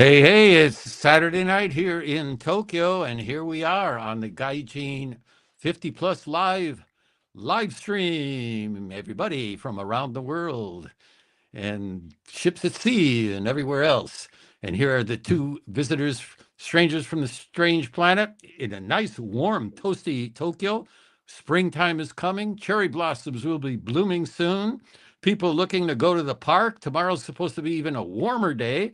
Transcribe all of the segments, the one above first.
Hey, it's Saturday night here in Tokyo, and here we are on the Gaijin 50 plus live stream. Everybody from around the world and ships at sea and everywhere else. And here are the two visitors, strangers from the strange planet, in a nice, warm, toasty Tokyo. Springtime is coming. Cherry blossoms will be blooming soon. People looking to go to the park. Tomorrow's supposed to be even a warmer day,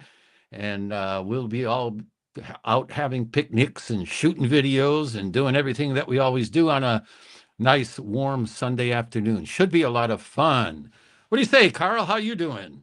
and we'll be all out having picnics and shooting videos and doing everything that we always do on a nice warm Sunday afternoon. Should be a lot of fun. What do you say, Carl? How you doing?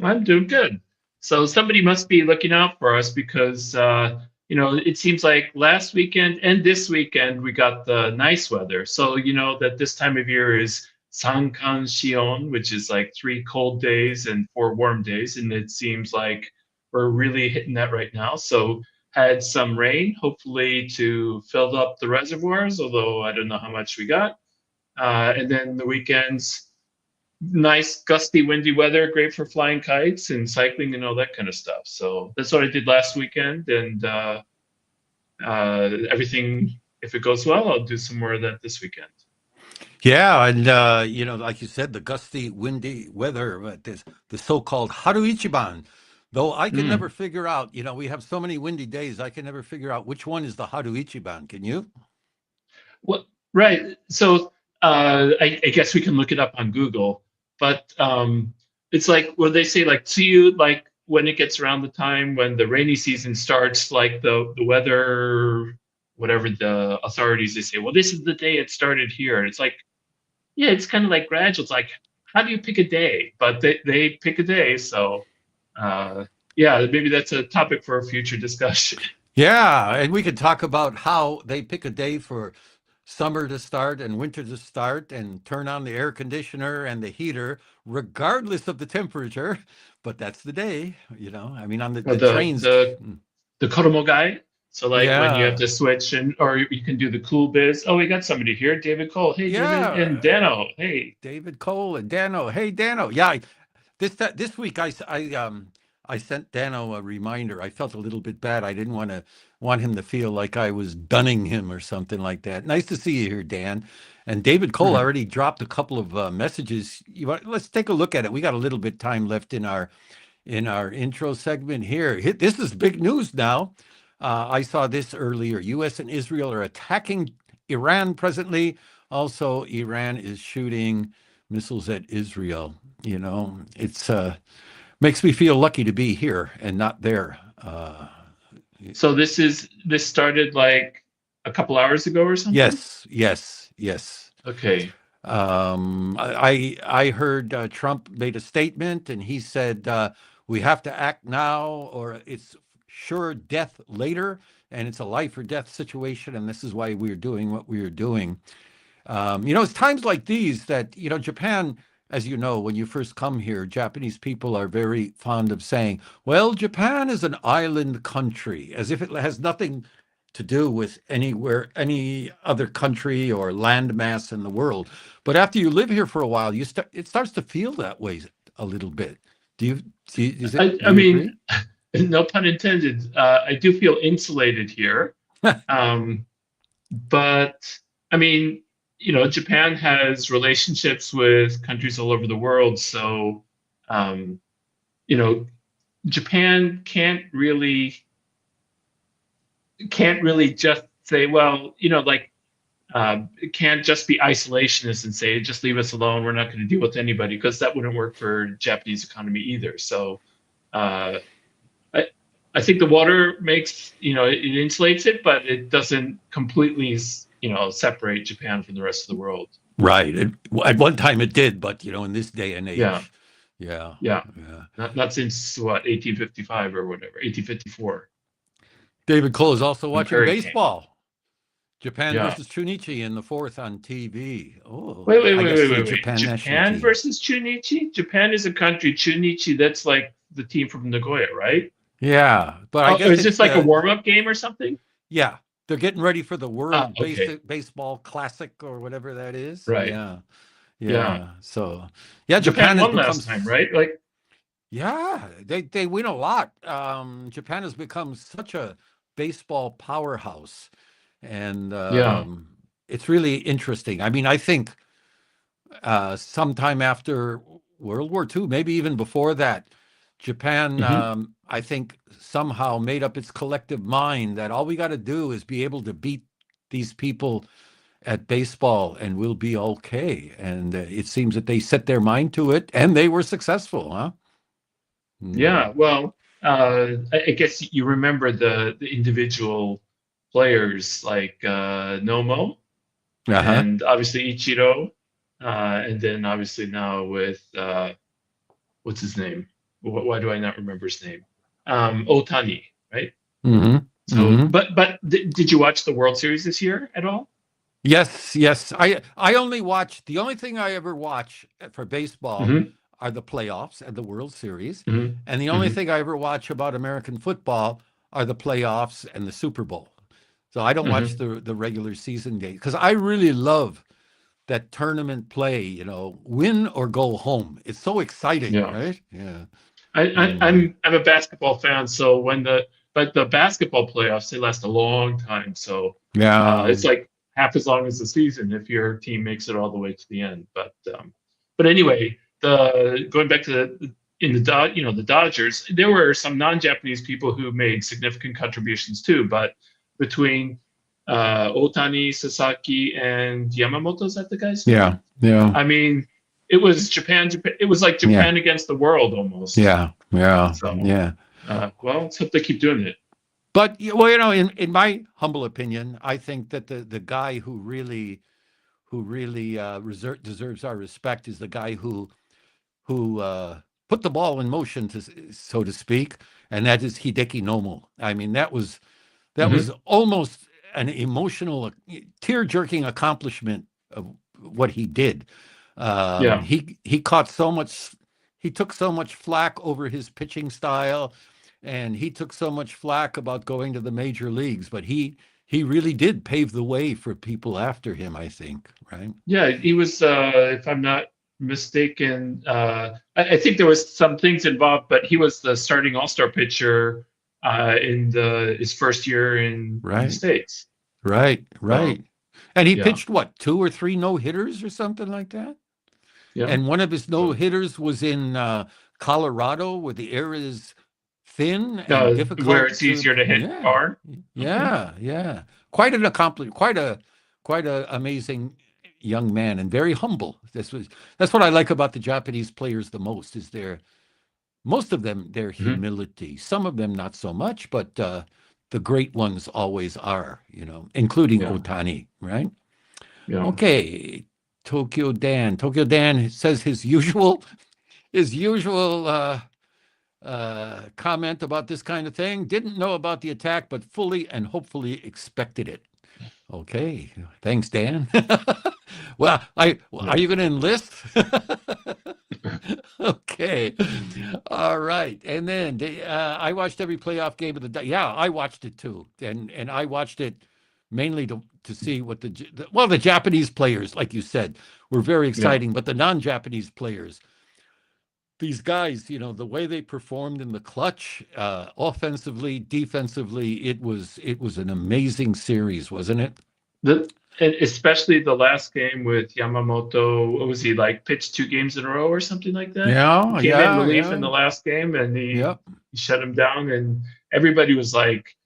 I'm doing good. So somebody must be looking out for us because it seems like last weekend and this weekend we got the nice weather. So you know that this time of year is Sankan Shion, which is like 3 cold days and 4 warm days, and it seems like we're really hitting that right now. So had some rain, hopefully to fill up the reservoirs, although I don't know how much we got. And then the weekends nice gusty windy weather, great for flying kites and cycling and all that kind of stuff. So that's what I did last weekend, and everything, if it goes well, I'll do some more of that this weekend. Yeah, and like you said, the gusty, windy weather, this the so-called Haru Ichiban. Though I can never Mm. figure out, we have so many windy days, I can never figure out which one is the Haru Ichiban. Can you? Well, right. So I guess we can look it up on Google, but it's like when they say like to you, like when it gets around the time when the rainy season starts, like the weather, whatever the authorities they say, well, this is the day it started here. And it's like, yeah, it's kind of like gradual. It's like, how do you pick a day? But they pick a day. So yeah, maybe that's a topic for a future discussion. Yeah, and we could talk about how they pick a day for summer to start and winter to start and turn on the air conditioner and the heater, regardless of the temperature. But that's the day, I mean, on the, Or the trains. the Kodomo guy. So like when you have Yeah, to switch and or you can do the cool biz. Oh, we got somebody here, David Cole. Hey, David and yeah. Dano. Hey. David Cole and Dano. Hey, Dano. Yeah, this week I sent Dano a reminder. I felt a little bit bad. I didn't want him to feel like I was dunning him or something like that. Nice to see you here, Dan. And David Cole Mhm. already dropped a couple of messages. Let's take a look at it. We got a little bit time left in our intro segment here. This is big news now. I saw this earlier. U.S. and Israel are attacking Iran presently. Also, Iran is shooting missiles at Israel. It's makes me feel lucky to be here and not there. So this started like a couple hours ago or something? Yes, yes, yes. Okay. I heard Trump made a statement, and he said we have to act now, or it's sure death later, and it's a life or death situation, and this is why we're doing what we're doing. It's times like these that, Japan, as you know, when you first come here, Japanese people are very fond of saying, well, Japan is an island country, as if it has nothing to do with any other country or landmass in the world. But after you live here for a while, it starts to feel that way a little bit. Do you I do you agree? mean, no pun intended. I do feel insulated here. Um, but I mean, Japan has relationships with countries all over the world, so um, you know, Japan can't really just say, well, like it can't just be isolationist and say, just leave us alone. We're not going to deal with anybody because that wouldn't work for Japanese economy either. So uh, I, I think the water makes, it insulates it, but it doesn't completely, separate Japan from the rest of the world. Right. At one time it did, but in this day and Yeah, age, yeah, yeah. yeah. Not since what 1855 or whatever, 1854 David Cole is also when watching Perry came. baseball. Japan Yeah. versus Chunichi in the fourth on TV. Oh, Wait, wait, I wait, guess wait, the wait, wait. Japan national Japan team. versus Chunichi? Japan is a country. Chunichi, that's like the team from Nagoya, right? Yeah, but I Oh, guess is this it's like a warm-up game or something? yeah, they're getting ready for the World Okay. Baseball Classic or whatever that is. Right. Yeah, Yeah. yeah. So, yeah, Japan Japan has won become last time, right? Like, Yeah, they win a lot. Japan has become such a baseball powerhouse, and Yeah. it's really interesting. I mean, I think sometime after World War II, maybe even before that, Japan, Hmm. I think, somehow made up its collective mind that all we got to do is be able to beat these people at baseball and we'll be okay. And it seems that they set their mind to it and they were successful, huh? Yeah. Mm. Well, I guess you remember the individual players like Nomo Uh-huh. and obviously Ichiro, and then obviously now with what's his name? Why do I not remember his name? Otani, right? Mm-hmm. So, Mm-hmm. but did you watch the World Series this year at all? Yes, yes. I only watch the only thing I ever watch for baseball Hmm. are the playoffs and the World Series. Hmm. And the only Hmm. thing I ever watch about American football are the playoffs and the Super Bowl. So I don't watch Hmm. the regular season game because I really love that tournament play, win or go home. It's so exciting, Yeah. right? Yeah. I'm a basketball fan, so but the basketball playoffs they last a long time, so Yeah. it's like half as long as the season if your team makes it all the way to the end. But anyway, the going back to in the the Dodgers, there were some non-Japanese people who made significant contributions too, but between Otani, Sasaki, and Yamamoto, is that the guy's name? Yeah. Yeah. I mean, it was Japan. It was like Yeah. Japan against the world almost. Yeah. Yeah. So, Yeah. well, let's hope they keep doing it. But well, in my humble opinion, I think that the guy who really deserves our respect is the guy who put the ball in motion, so to speak, and that is Hideki Nomo. I mean, that was Hmm. almost an emotional, tear-jerking accomplishment of what he did. Yeah, He caught so much, he took so much flack over his pitching style, and he took so much flack about going to the major leagues. But he really did pave the way for people after him, I think. Right? yeah. He was, if I'm not mistaken, I think there was some things involved, but he was the starting All-Star pitcher in the his first year in the Right. States. Right. So, Right. And he yeah, pitched what, two or three no hitters or something like that. yeah. And one of his no So, hitters was in Colorado, where the air is thin and where difficult it's to. easier to hit Yeah, far. Okay. yeah, yeah. Quite an accomplishment. Quite a amazing young man, and very humble. That's what I like about the Japanese players the most. Is most of them their Hmm. humility. Some of them not so much, but the great ones always are. Including Yeah, Otani, right? yeah. Okay, Tokyo Dan. Tokyo Dan says his usual comment about this kind of thing. Didn't know about the attack, but fully and hopefully expected it. Okay, thanks, Dan. Well, Yeah. are you going to enlist? Okay, all right. And then I watched every playoff game of the. Yeah, I watched it too, and I watched it mainly to see what the Japanese players, like you said, were very Yeah. exciting, but the non-Japanese players, these guys, the way they performed in the clutch, offensively, defensively, it was an amazing series, wasn't it? And especially the last game with Yamamoto, what was he like pitched 2 games in a row or something like that? He Yeah, came in yeah, relief in yeah, the last game and yep, he shut him down and everybody was like,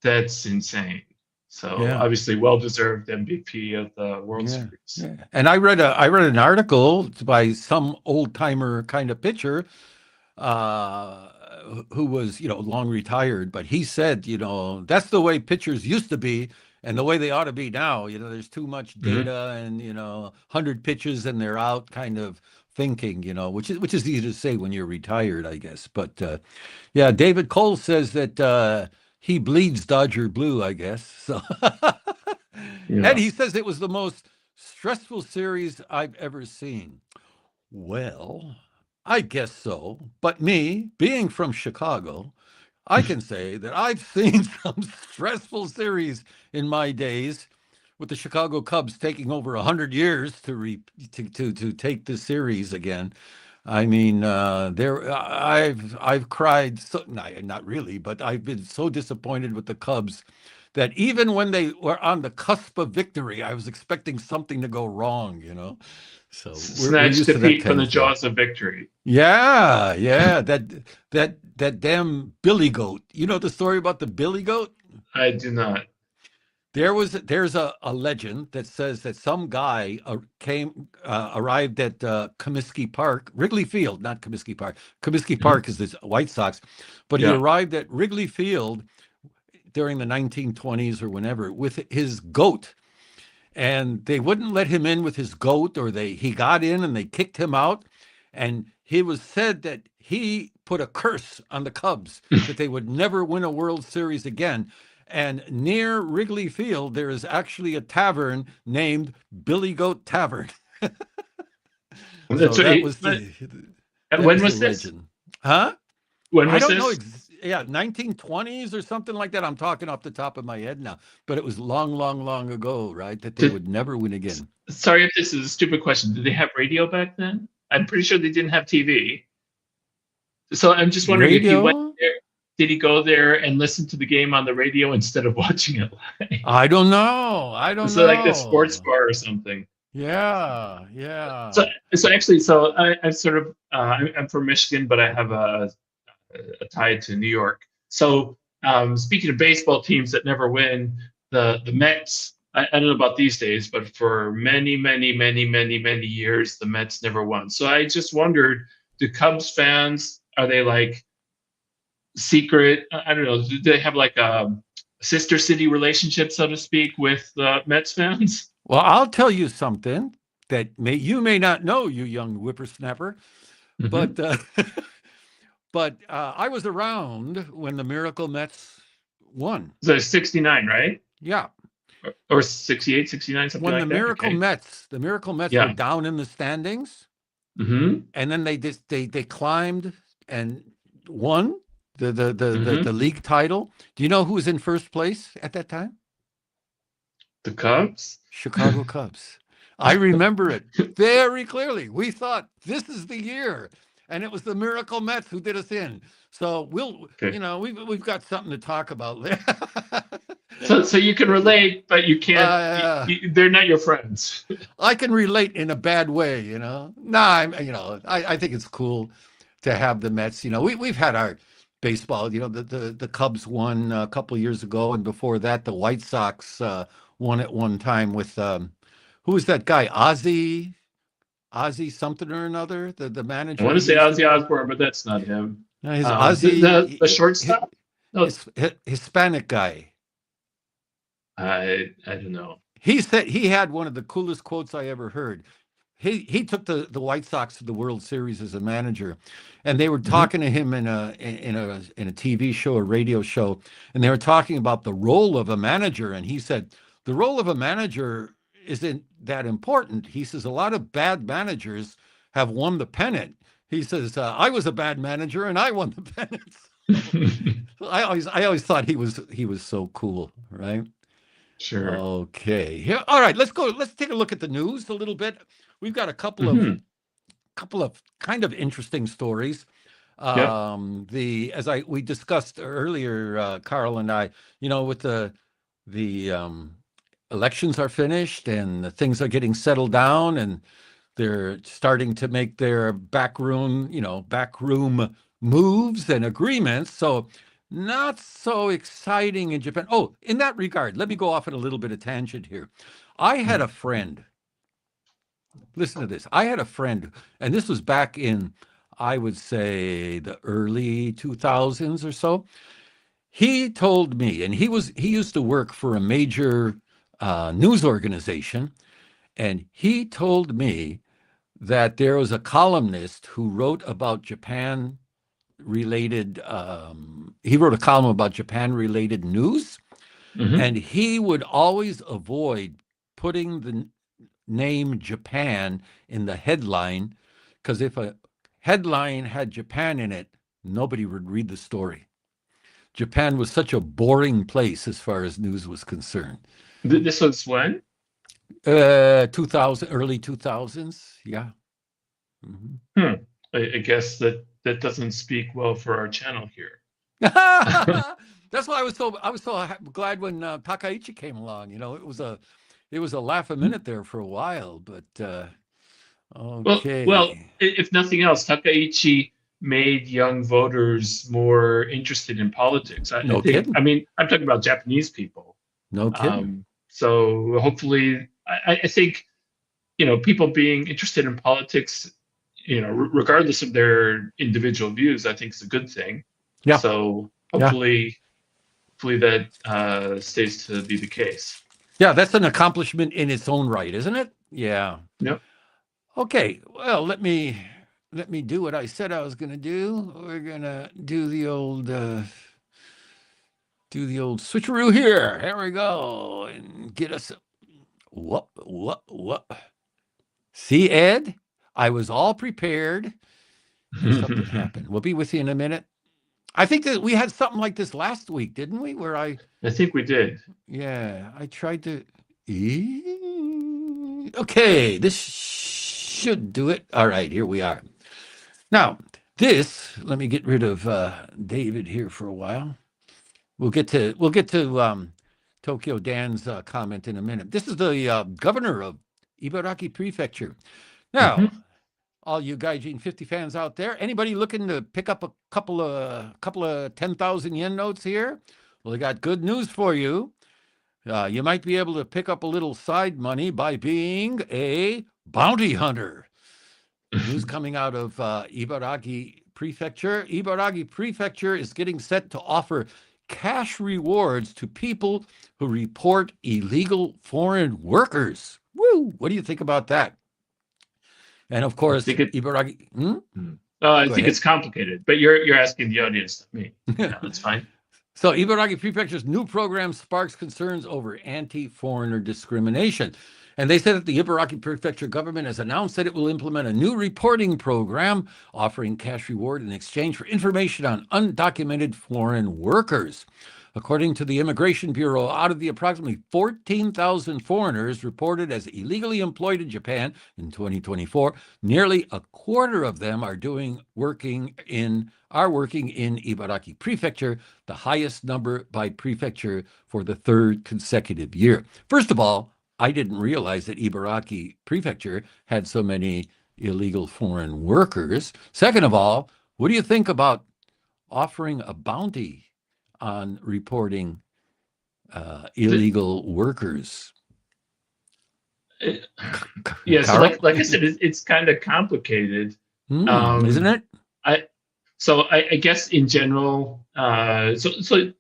that's insane. So yeah, obviously well deserved MVP of the World yeah, Series. yeah. And I read an article by some old timer kind of pitcher, uh, who was, long retired, but he said, that's the way pitchers used to be and the way they ought to be now. There's too much Hmm. data and, 100 pitches and they're out kind of thinking, which is easy to say when you're retired, I guess. But yeah, David Cole says that he bleeds Dodger blue, I guess. So, and Yeah. he says it was the most stressful series I've ever seen. Well, I guess so. But me, being from Chicago, I can say that I've seen some stressful series in my days, with the Chicago Cubs taking over 100 years to take the series again. I mean, I've cried. So, not really, but I've been so disappointed with the Cubs that even when they were on the cusp of victory, I was expecting something to go wrong. So we're Snatch used to that defeat from kind the of thing. jaws of victory. Yeah, yeah. That damn Billy Goat. You know the story about the Billy Goat? I do not. There's a legend that says that some guy arrived at Comiskey Park, Wrigley Field, not Comiskey Park. Comiskey Mhm. Park is the White Sox, but he Yeah. arrived at Wrigley Field during the 1920s or whenever with his goat, and they wouldn't let him in with his goat, or he got in and they kicked him out, and he was said that he put a curse on the Cubs that they would never win a World Series again. And near Wrigley Field, there is actually a tavern named Billy Goat Tavern. So That's right. that When was the was this? legend. Huh? When I was don't know. this? Yeah, 1920s or something like that. I'm talking off the top of my head now, but it was long, long, long ago, right? That they Did, would never win again. sorry if this is a stupid question. Did they have radio back then? I'm pretty sure they didn't have TV. So I'm just wondering if he went Radio? there. Did he go there and listen to the game on the radio instead of watching it live? I don't know. I don't So like the sports know. bar or something. Yeah, So, yeah. so actually, so I'm sort of I'm from Michigan, but I have a tie to New York. So speaking of baseball teams that never win, the Mets. I don't know about these days, but for many, many, many, many, many years, the Mets never won. So I just wondered, do Cubs fans, are they like secret? I don't know. Do they have like a sister city relationship, so to speak, with Mets fans? Well, I'll tell you something that you may not know, you young whippersnapper, Mm-hmm. but but I was around when the Miracle Mets won. So 69, right? Yeah, Or 68, 69, something when like that. Okay. The Miracle Mets were Yeah. down in the standings, Mm-hmm. and then they climbed and won the Mm-hmm. league title. Do you know who was in first place at that time? The Cubs. Chicago Cubs. I remember it very clearly. We thought this is the year, and it was the Miracle Mets who did us in. So Okay. we've got something to talk about there. So you can relate, but you can't. They're not your friends. I can relate in a bad way, Nah, I think it's cool to have the Mets. We've had our baseball. The Cubs won a couple of years ago, and before that, the White Sox won at one time with who was that guy? Ozzy something or another. The I manager want to say used to Ozzy be. Osbourne, but that's not him. His The Ozzy, shortstop. No, Hispanic guy. I don't know. He said he had one of the coolest quotes I ever heard. He took the White Sox to the World Series as a manager, and they were Mm-hmm. talking to him in a TV show, a radio show, and they were talking about the role of a manager, and he said the role of a manager isn't that important. He says a lot of bad managers have won the pennant. He says I was a bad manager and I won the pennant. I always thought he was so cool, right? Sure. Okay. Here, all right. Let's go. Let's take a look at the news a little bit. We've got a couple of kind of interesting stories. Yeah. We discussed earlier, Carl and I, with the elections are finished and the things are getting settled down, and they're starting to make their backroom moves and agreements. So not so exciting in Japan. Oh, in that regard, let me go off on a little bit of tangent here. I had a friend. Listen to this. I had a friend, and this was back in, I would say, the early 2000s or so. He told me, and he used to work for a major news organization, and he told me that there was a columnist who wrote about Japan related he wrote a column about Japan related news, and he would always avoid putting the name Japan in the headline, because if a headline had Japan in it, nobody would read the story. Japan was such a boring place as far as news was concerned. This was when? 2000, early 2000s. Yeah. Mm-hmm. I guess that doesn't speak well for our channel here. That's why I was so glad when Takaichi came along. You know, it was a laugh a minute there for a while, but okay. Well, if nothing else, Takaichi made young voters more interested in politics. I No think. kidding. I mean, I'm talking about Japanese people. No kidding. So hopefully, I think, you know, people being interested in politics, you know, regardless of their individual views, I think is a good thing. Yeah. So Yeah. hopefully that stays to be the case. Yeah, that's an accomplishment in its own right, isn't it? Yeah. Yep. Okay. Well, let me do what I said I was going to do. We're going to do the old switcheroo here. Here we go, and get us. What? See, Ed, I was all prepared, and something happened. We'll be with you in a minute. I think that we had something like this last week, didn't we? Where I think we did. Yeah, I tried to. Okay, this should do it. All right, here we are. Now, let me get rid of David here for a while. We'll get to Tokyo Dan's comment in a minute. This is the governor of Ibaraki Prefecture. Now, all you GAIJIN50 fans out there, anybody looking to pick up a couple of 10,000 yen notes here? Well, I got good news for you. You might be able to pick up a little side money by being a bounty hunter. News coming out of Ibaraki Prefecture. Ibaraki Prefecture is getting set to offer cash rewards to people who report illegal foreign workers. Woo! What do you think about that? And of course, Ibaraki. I think it's complicated, but you're asking the audience, not me. Yeah, that's fine. So Ibaraki Prefecture's new program sparks concerns over anti-foreigner discrimination. And they said that the Ibaraki Prefecture government has announced that it will implement a new reporting program offering cash reward in exchange for information on undocumented foreign workers. According to the Immigration Bureau, out of the approximately 14,000 foreigners reported as illegally employed in Japan in 2024, nearly a quarter of them are working in Ibaraki Prefecture, the highest number by prefecture for the third consecutive year. First of all, I didn't realize that Ibaraki Prefecture had so many illegal foreign workers. Second of all, what do you think about offering a bounty on reporting illegal workers? Yeah, so like I said, it's kind of complicated, isn't it? I guess in general, so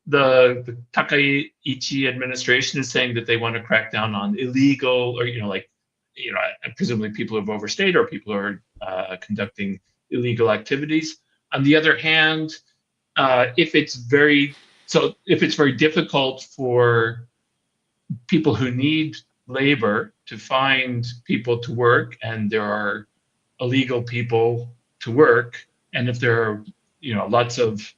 the Takaichi administration is saying that they want to crack down on illegal, or presumably people who have overstayed or people who are conducting illegal activities. On the other hand, if it's very difficult for people who need labor to find people to work, and there are illegal people to work, and if there are lots of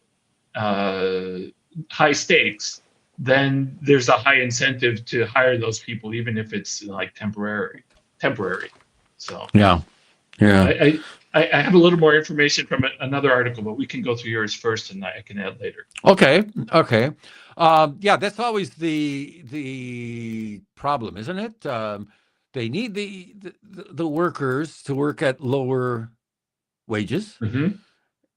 high stakes, then there's a high incentive to hire those people, even if it's like temporary. So yeah. I have a little more information from another article, but we can go through yours first, and I can add later. Okay. Yeah, that's always the problem, isn't it? They need the workers to work at lower wages,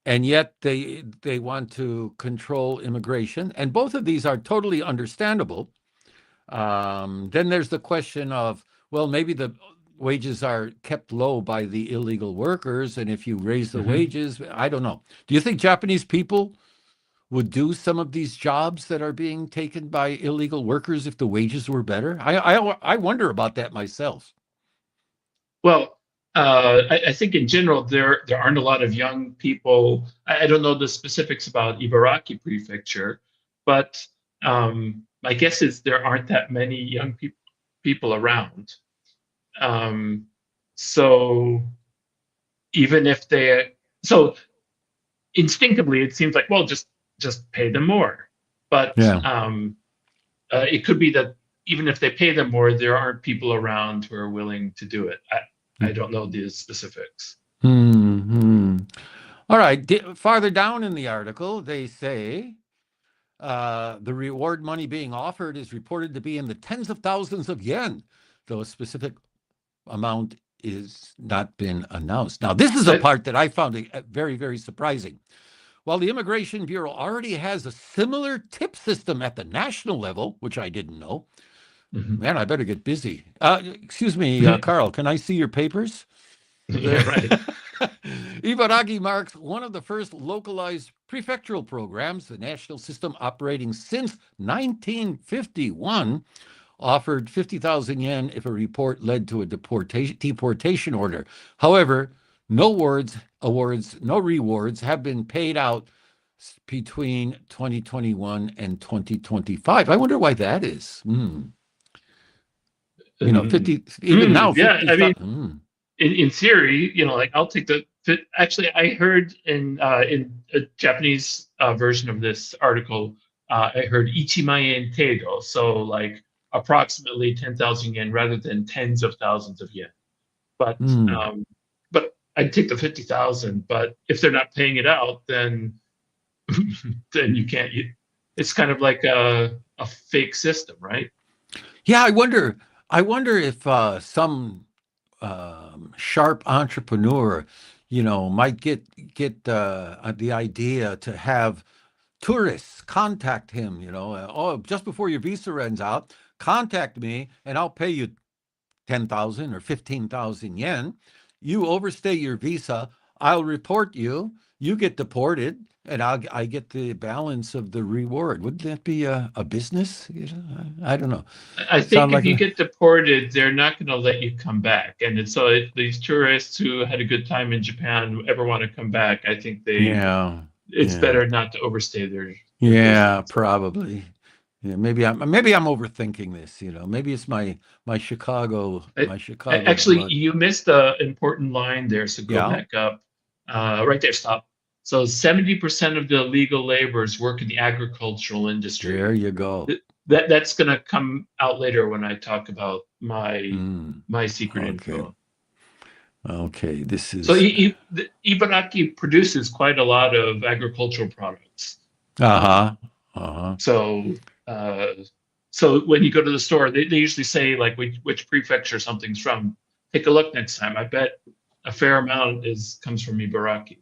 and yet they want to control immigration, and both of these are totally understandable. Then there's the question of, well, maybe the wages are kept low by the illegal workers, and if you raise the wages, I don't know. Do you think Japanese people would do some of these jobs that are being taken by illegal workers if the wages were better? I wonder about that myself. Well, I think in general there aren't a lot of young people. I don't know the specifics about Ibaraki Prefecture, but my guess is there aren't that many young people around. So even if instinctively it seems like, well, just pay them more. But it could be that even if they pay them more, there aren't people around who are willing to do it. I don't know the specifics. Hmm. All right. Farther down in the article, they say the reward money being offered is reported to be in the tens of thousands of yen, though a specific amount is not been announced. Now, this is a part that I found very, very surprising. While the Immigration Bureau already has a similar tip system at the national level, which I didn't know, man, I better get busy. Excuse me, Carl, can I see your papers? Yeah, right. Ibaraki marks one of the first localized prefectural programs. The national system, operating since 1951, offered 50,000 yen if a report led to a deportation order. However, no rewards have been paid out between 2021 and 2025. I wonder why that is. You know, 50, even now, 50. Yeah, I mean, in theory, you know, like I'll take the. Actually, I heard in a Japanese version of this article, I heard ichimayen teido, so like approximately 10,000 yen rather than tens of thousands of yen. But I'd take the 50,000. But if they're not paying it out, then then you can't. It's kind of like a fake system, right? Yeah, I wonder if some sharp entrepreneur, you know, might get the idea to have tourists contact him. You know, oh, just before your visa runs out, contact me, and I'll pay you 10,000 or 15,000 yen. You overstay your visa, I'll report you. You get deported, and I get the balance of the reward. Wouldn't that be a business? You know, I don't know. I think Sound if like you get deported, they're not going to let you come back. And so these tourists who had a good time in Japan ever want to come back, I think it's better not to overstay their yeah, visit. probably. Yeah, maybe I'm overthinking this. You know, maybe it's my Chicago Actually, blood. you missed the important line there, so go back up. Right there, stop. So 70% of the illegal laborers work in the agricultural industry. There you go. That's going to come out later when I talk about my secret info. Okay, this is so Ibaraki produces quite a lot of agricultural products. So so when you go to the store, they usually say like which prefecture something's from. Take a look next time. I bet a fair amount comes from Ibaraki.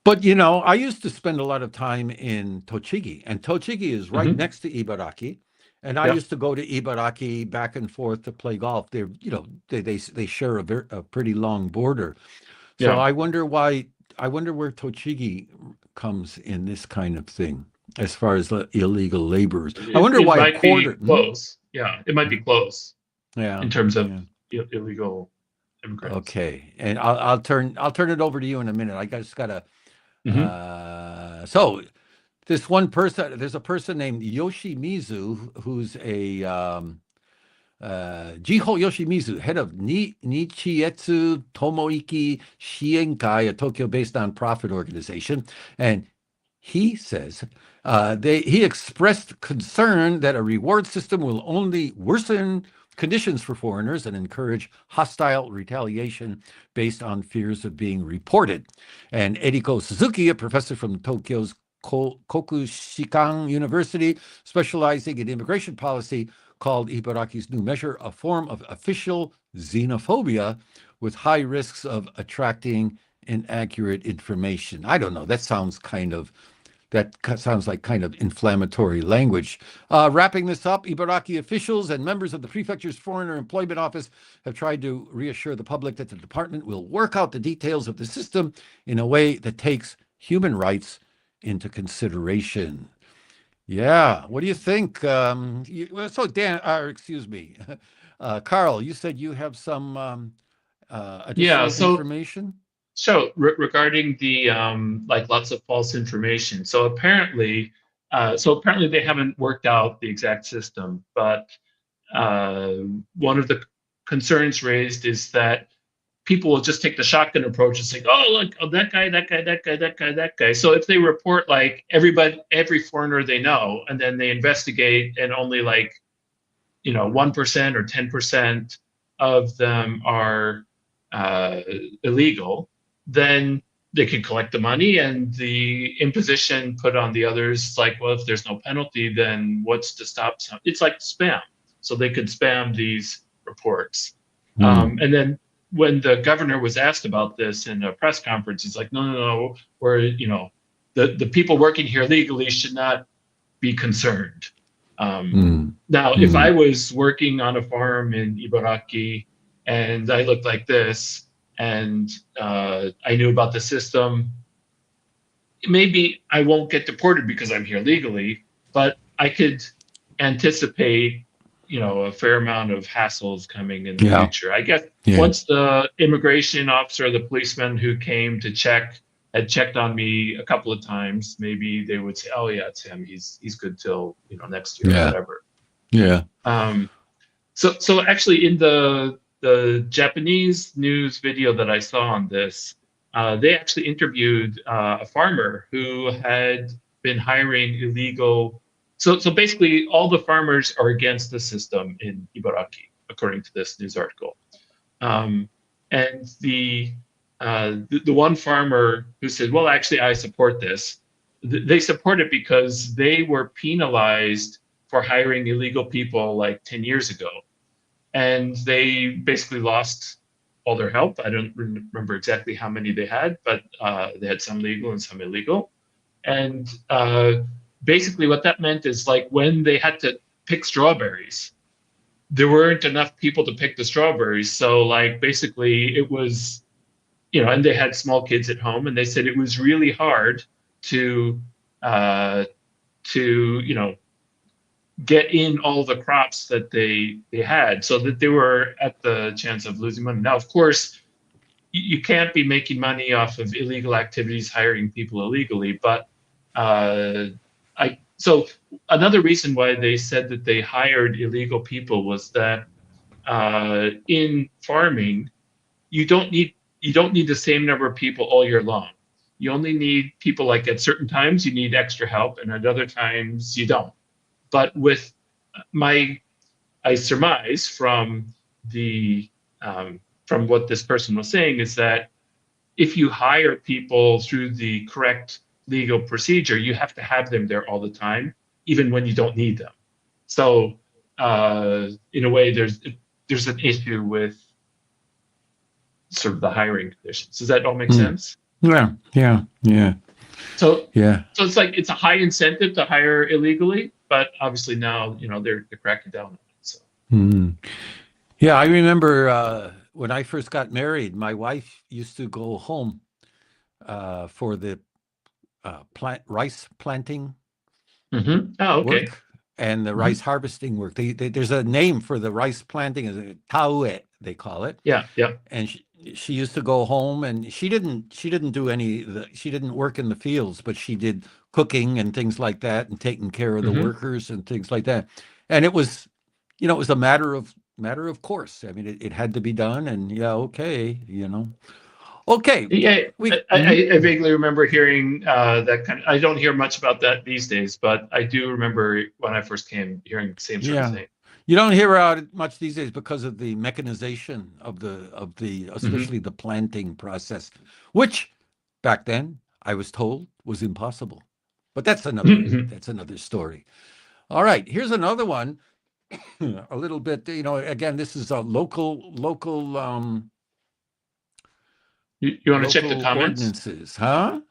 But you know, I used to spend a lot of time in Tochigi, and Tochigi is right next to Ibaraki. And I used to go to Ibaraki back and forth to play golf. They're, you know, they share a pretty long border. So I wonder where Tochigi comes in this kind of thing as far as illegal laborers. I wonder why a quarter. Be close. Yeah, it might be close. Yeah, in terms of illegal immigrants. Okay, and I'll turn it over to you in a minute. I just gotta. So this one person, there's a person named Yoshimizu who's a Jiho Yoshimizu, head of Nichietsu Tomoiki Shienkai, a Tokyo-based nonprofit organization, and he says he expressed concern that a reward system will only worsen conditions for foreigners and encourage hostile retaliation based on fears of being reported. And Eriko Suzuki, a professor from Tokyo's Kokushikan University, specializing in immigration policy, called Ibaraki's new measure a form of official xenophobia with high risks of attracting inaccurate information. I don't know. That sounds like kind of inflammatory language. Wrapping this up, Ibaraki officials and members of the prefecture's Foreigner Employment Office have tried to reassure the public that the department will work out the details of the system in a way that takes human rights into consideration. Yeah, what do you think? So Dan, excuse me, Carl, you said you have some additional information? So regarding the like lots of false information. So apparently they haven't worked out the exact system, but one of the concerns raised is that people will just take the shotgun approach and say, "Oh, look, oh, that guy, that guy, that guy, that guy, that guy." So if they report like every foreigner they know, and then they investigate, and only like 1% or 10% of them are illegal, then they could collect the money, and the imposition put on the others, like, well, if there's no penalty, then what's to stop some? It's like spam. So they could spam these reports. And then when the governor was asked about this in a press conference, he's like, no, we're, the people working here legally should not be concerned. Now, if I was working on a farm in Ibaraki and I looked like this, and I knew about the system, maybe I won't get deported because I'm here legally, but I could anticipate, a fair amount of hassles coming in the future. I guess once the immigration officer, the policeman who came to check, had checked on me a couple of times, maybe they would say, "Oh yeah, it's him. He's good till next year, or whatever." Yeah. So actually, in the Japanese news video that I saw on this, they actually interviewed a farmer who had been hiring illegal. So basically, all the farmers are against the system in Ibaraki, according to this news article. And the one farmer who said, "Well, actually, I support this," they support it because they were penalized for hiring illegal people like 10 years ago. And they basically lost all their help. I don't remember exactly how many they had, but they had some legal and some illegal. And basically what that meant is, like, when they had to pick strawberries, there weren't enough people to pick the strawberries. So, like, basically it was, and they had small kids at home, and they said it was really hard to get in all the crops that they had, so that they were at the chance of losing money. Now, of course, you can't be making money off of illegal activities, hiring people illegally, but so another reason why they said that they hired illegal people was that in farming, you don't need the same number of people all year long. You only need people, like, at certain times you need extra help, and at other times you don't. But with I surmise from from what this person was saying, is that if you hire people through the correct legal procedure, you have to have them there all the time, even when you don't need them. So in a way, there's an issue with sort of the hiring conditions. Does that all make sense? Yeah. So it's like, it's a high incentive to hire illegally, but obviously now they're cracking down on it. So. Yeah, I remember when I first got married, my wife used to go home for the rice planting work and the rice harvesting work. There's a name for the rice planting, is taue, they call it. Yeah. And she used to go home, and she didn't do she didn't work in the fields, but she did cooking and things like that, and taking care of the workers and things like that. And it was, it was a matter of course. I mean, it had to be done, and okay. Okay. Yeah, I vaguely remember hearing that kind of. I don't hear much about that these days, but I do remember when I first came hearing the same sort of thing. You don't hear about it much these days because of the mechanization of the especially the planting process, which back then I was told was impossible. But that's another story. All right, here's another one. A little bit, again, this is a local. You want to check the comments? Ordinances, huh?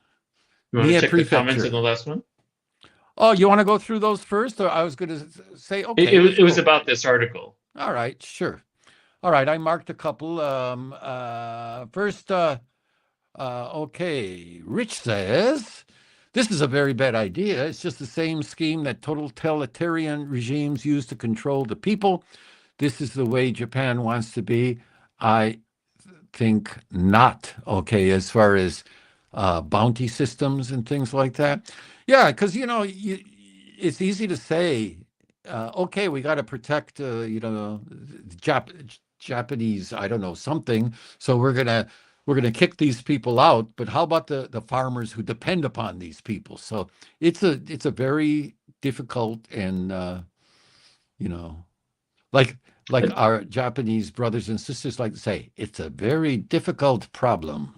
You want to check the comments in the last one? Oh, you want to go through those first? Or I was going to say, okay. It was about this article. All right, sure. All right, I marked a couple. First, okay, Rich says, this is a very bad idea. It's just the same scheme that totalitarian regimes use to control the people. This is the way Japan wants to be. I think not. Okay, as far as bounty systems and things like that. Yeah, because it's easy to say, okay, we got to protect Japanese, I don't know, something. So we're gonna kick these people out. But how about the farmers who depend upon these people? So it's a very difficult and like like our Japanese brothers and sisters like to say, it's a very difficult problem.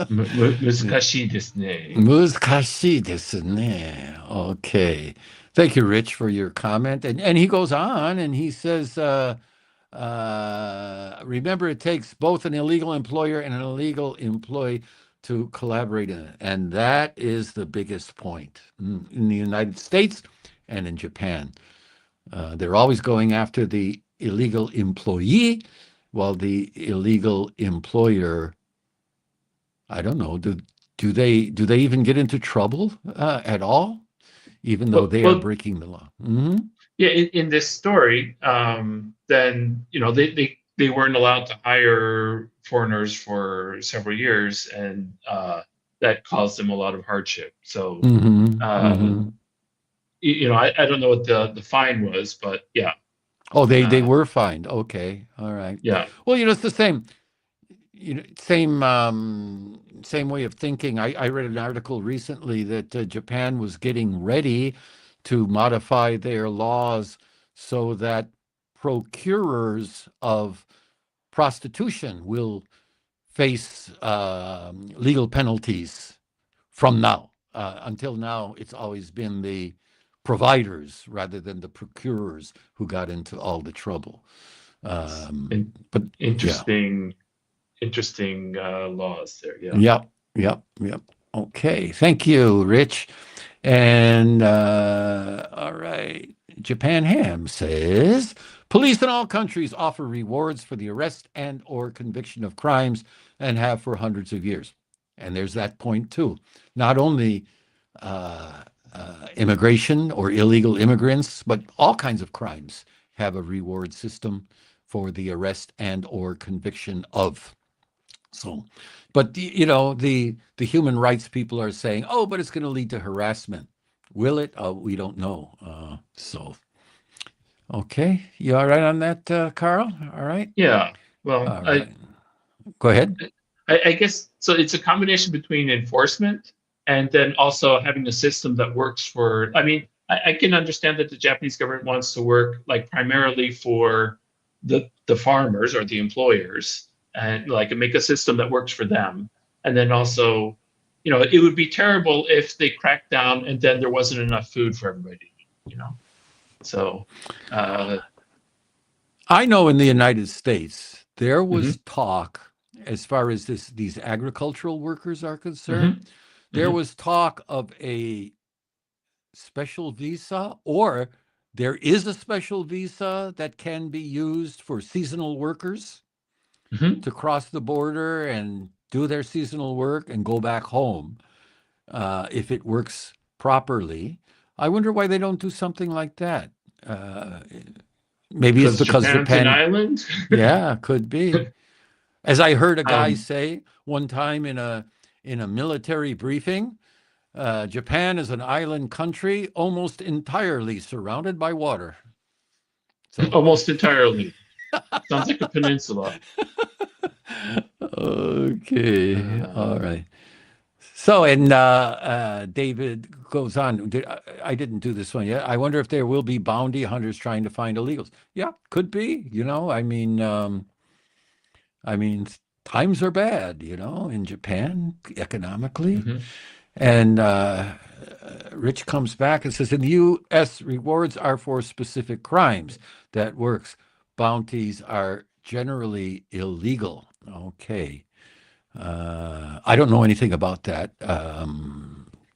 難しいですね。難しいですね. Okay. Thank you, Rich, for your comment. And he goes on and he says, remember, it takes both an illegal employer and an illegal employee to collaborate in it. And that is the biggest point in the United States and in Japan. They're always going after the illegal employee, while the illegal employer, I don't know, do they even get into trouble at all, even though they are breaking the law? Mm-hmm. Yeah, in this story, then they weren't allowed to hire foreigners for several years, and that caused them a lot of hardship. So, I don't know what the fine was, but yeah. Oh, they were fined. Okay, all right. Yeah. Well, it's the same. Same way of thinking. I read an article recently that Japan was getting ready to modify their laws so that procurers of prostitution will face legal penalties from now. Until now, it's always been the providers rather than the procurers who got into all the trouble. But interesting laws there. Yeah. Yep. Okay. Thank you, Rich. And all right. Japan Ham says, police in all countries offer rewards for the arrest and or conviction of crimes and have for hundreds of years. And there's that point too. Not only immigration or illegal immigrants, but all kinds of crimes have a reward system for the arrest and or conviction of. So, but the human rights people are saying, oh, but it's going to lead to harassment. Will it? We don't know. Okay, you all right on that, Carl? All right. Yeah. Well, right. Go ahead. I guess so. It's a combination between enforcement and then also having a system that works for. I mean, I can understand that the Japanese government wants to work like primarily for the farmers or the employers, and like make a system that works for them. And then also, it would be terrible if they cracked down and then there wasn't enough food for everybody. So I know in the United States there was talk, as far as these agricultural workers are concerned, there was talk of a special visa, or there is a special visa that can be used for seasonal workers to cross the border and do their seasonal work and go back home if it works properly. I wonder why they don't do something like that. Maybe it's because Japan, an island. Yeah, could be. As I heard a guy say one time in a military briefing, Japan is an island country almost entirely surrounded by water. So, almost entirely. Sounds like a peninsula. Okay. All right. So, and David goes on. I didn't do this one yet. I wonder if there will be bounty hunters trying to find illegals. Yeah, could be. I mean, times are bad, in Japan economically. And Rich comes back and says, in the U.S., rewards are for specific crimes. That works. Bounties are generally illegal. Okay. I don't know anything about that.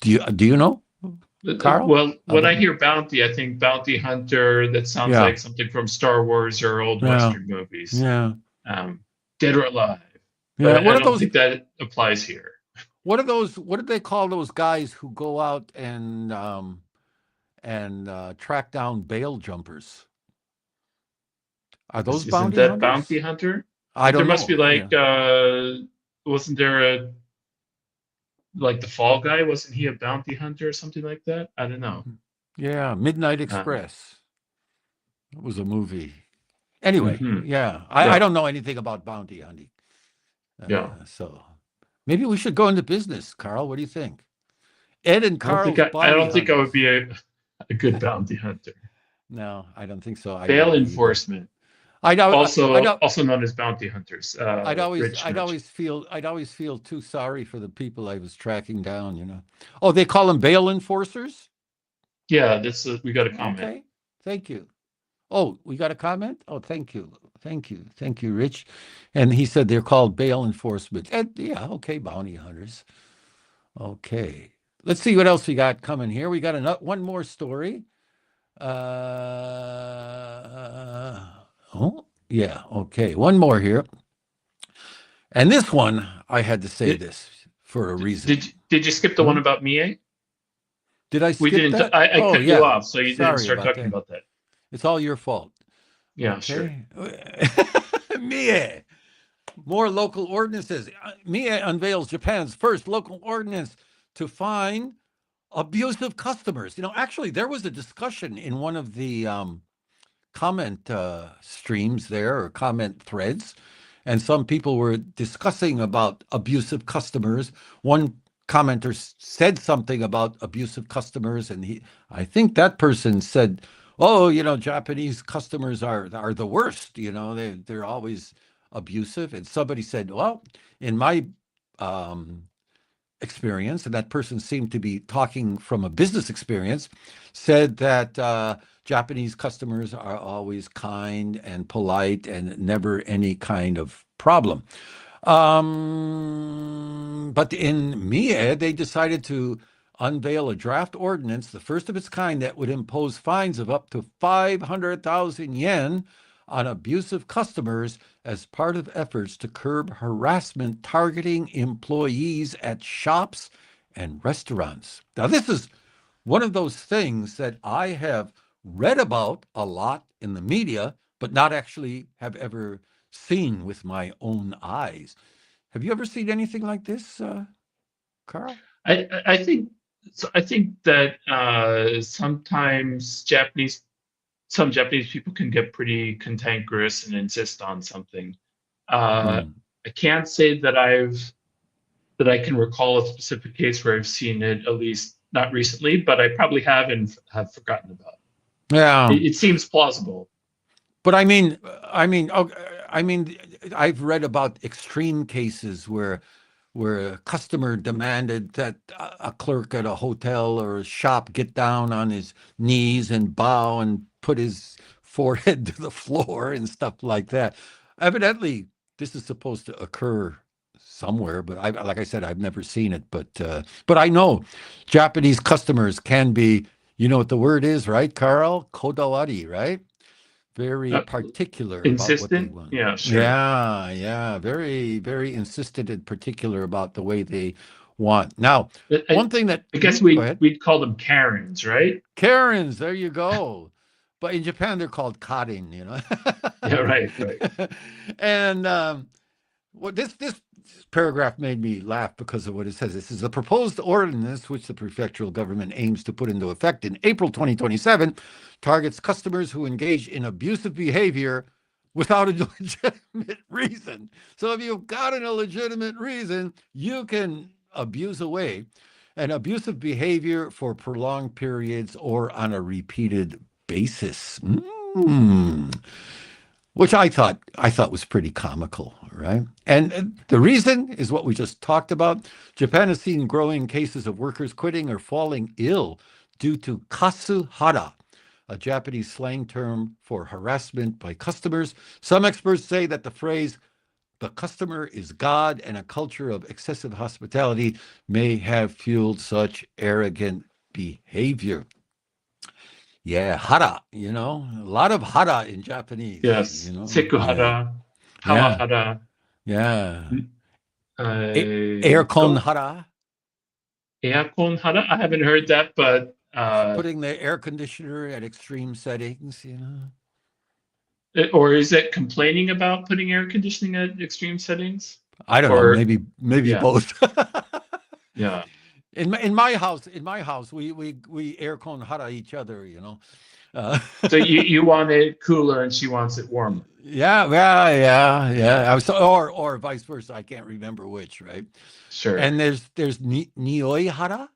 Do you know, Carl? Well, when I hear bounty, I think bounty hunter. That sounds like something from Star Wars or old Western movies. Yeah. Dead or alive. Yeah. But I don't think that applies here. What are those? What do they call those guys who go out and track down bail jumpers? Are those bounty hunters? Bounty hunter? I don't know. There must be like, wasn't there the Fall Guy? Wasn't he a bounty hunter or something like that? I don't know. Yeah, Midnight Express. It was a movie. Anyway, I don't know anything about bounty hunting. So maybe we should go into business, Carl. What do you think? Ed and Carl. I don't think I would be a good bounty hunter. No, I don't think so. Bail enforcement. I know. Also known as bounty hunters. I'd always, Rich I'd mentioned. always feel, I'd always feel too sorry for the people I was tracking down. You know. Oh, they call them bail enforcers. Yeah, we got a comment. Okay, thank you. Oh, we got a comment. Oh, thank you, thank you, Rich. And he said they're called bail enforcement. And yeah, okay, bounty hunters. Okay, let's see what else we got coming here. We got one more story. Oh, yeah, okay, one more here. And this one, I had to say this for a reason. Did you skip the one about Mie? Did I skip We didn't. that? I Oh, cut yeah. you off, so you didn't Sorry start about talking that. about that. It's all your fault. Yeah, sure. Mie. More local ordinances. Mie unveils Japan's first local ordinance to fine abusive customers. You know, actually, there was a discussion in one of the comment streams there, or comment threads, and some people were discussing about abusive customers. One commenter said something about abusive customers, and I think that person said, "Oh, you know, Japanese customers are the worst. You know, they're always abusive." And somebody said, "Well, in my experience," and that person seemed to be talking from a business experience, said that Japanese customers are always kind and polite and never any kind of problem. But in Mie, they decided to unveil a draft ordinance, the first of its kind, that would impose fines of up to 500,000 yen on abusive customers as part of efforts to curb harassment targeting employees at shops and restaurants. Now, this is one of those things that I have read about a lot in the media, but not actually have ever seen with my own eyes. Have you ever seen anything like this, Carl? I think that sometimes some Japanese people can get pretty cantankerous and insist on something. I can't say that I can recall a specific case where I've seen it, at least not recently, but I probably have and have forgotten about it. Yeah. It seems plausible. But I mean, I've read about extreme cases where a customer demanded that a clerk at a hotel or a shop get down on his knees and bow and put his forehead to the floor and stuff like that. Evidently, this is supposed to occur somewhere, but like I said, I've never seen it. But I know Japanese customers can be, you know what the word is, right, Carl? Kodawari, right? Very particular insistent about what they want. Yeah, sure. Yeah, very, very insistent and particular about the way they want. Now, one thing that I guess we'd call them Karens, right? Karens, there you go. But in Japan, they're called Karin, you know. Yeah, right. And what this paragraph made me laugh because of what it says. This is a proposed ordinance which the prefectural government aims to put into effect in April 2027, targets customers who engage in abusive behavior without a legitimate reason. So if you've got a legitimate reason, you can abuse away. And abusive behavior for prolonged periods or on a repeated basis. Which I thought was pretty comical, right? And the reason is what we just talked about. Japan has seen growing cases of workers quitting or falling ill due to kasuhara, a Japanese slang term for harassment by customers. Some experts say that the phrase, "the customer is God," and a culture of excessive hospitality may have fueled such arrogant behavior. Yeah, hara, you know, a lot of hara in Japanese. Yes, you know? Sekuhara, Kawahara. Yeah. Aircon hara. Aircon hara? I haven't heard that, but putting the air conditioner at extreme settings, you know. Or is it complaining about putting air conditioning at extreme settings? I don't know. Maybe both. Yeah. In my house, we aircon hara each other, you know. So you want it cooler and she wants it warmer. Yeah. Or vice versa. I can't remember which, right? Sure. And there's nioi hara,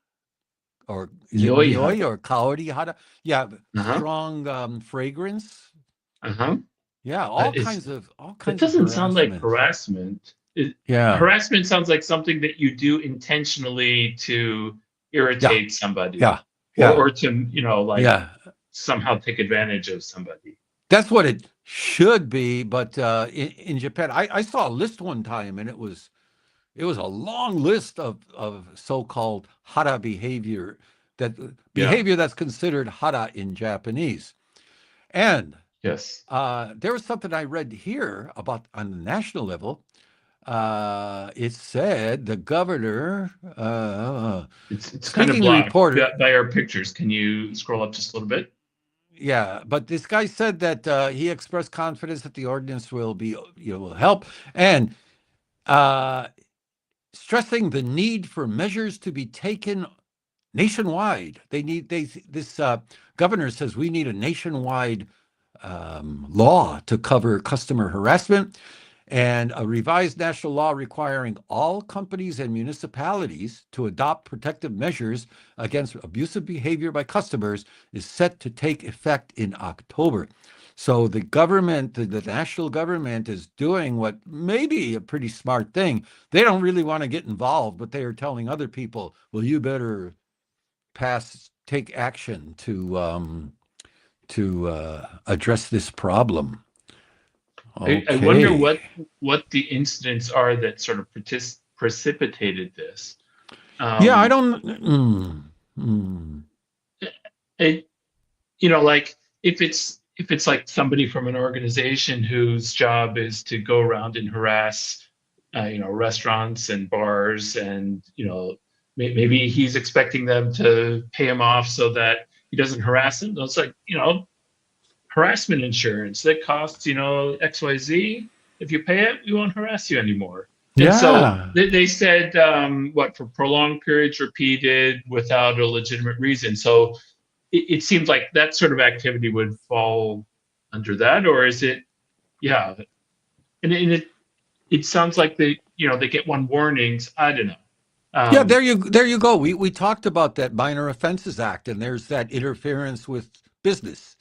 or is it nioi or kaori hara? Yeah, strong fragrance. Yeah, It's all that kinds of doesn't sound like harassment. harassment. Yeah, Harassment sounds like something that you do intentionally to yeah, irritate somebody, yeah, yeah, or to, like yeah. somehow take advantage of somebody. That's what it should be. But in Japan, I saw a list one time, and it was a long list of so-called hara behavior, that Yeah. behavior that's considered hara in Japanese. And Yes. there was something I read here about on the national level. It said the governor, It's kind of speaking to blocked reporter, by our pictures. Can you scroll up just a little bit? yeah, but this guy said that he expressed confidence that the ordinance will will help, and uh, stressing the need for measures to be taken nationwide. This governor says we need a nationwide law to cover customer harassment, and a revised national law requiring all companies and municipalities to adopt protective measures against abusive behavior by customers is set to take effect in October. So the government, the national government, is doing what may be a pretty smart thing. They don't really want to get involved, but they are telling other people, well, you better take action to address this problem. I wonder Okay. what the incidents are that sort of precipitated this. Yeah, I Um, don't. it, like if it's like somebody from an organization whose job is to go around and harass, restaurants and bars, and maybe he's expecting them to pay him off so that he doesn't harass them. It's like, harassment insurance that costs, XYZ. If you pay it, we won't harass you anymore. And so Yeah. they said, what, for prolonged periods repeated without a legitimate reason. So it seems like that sort of activity would fall under that, or is it? Yeah, and it sounds like they get one warnings. I don't know. Yeah, Um, there you go. We talked about that Minor Offenses Act, and there's that interference with business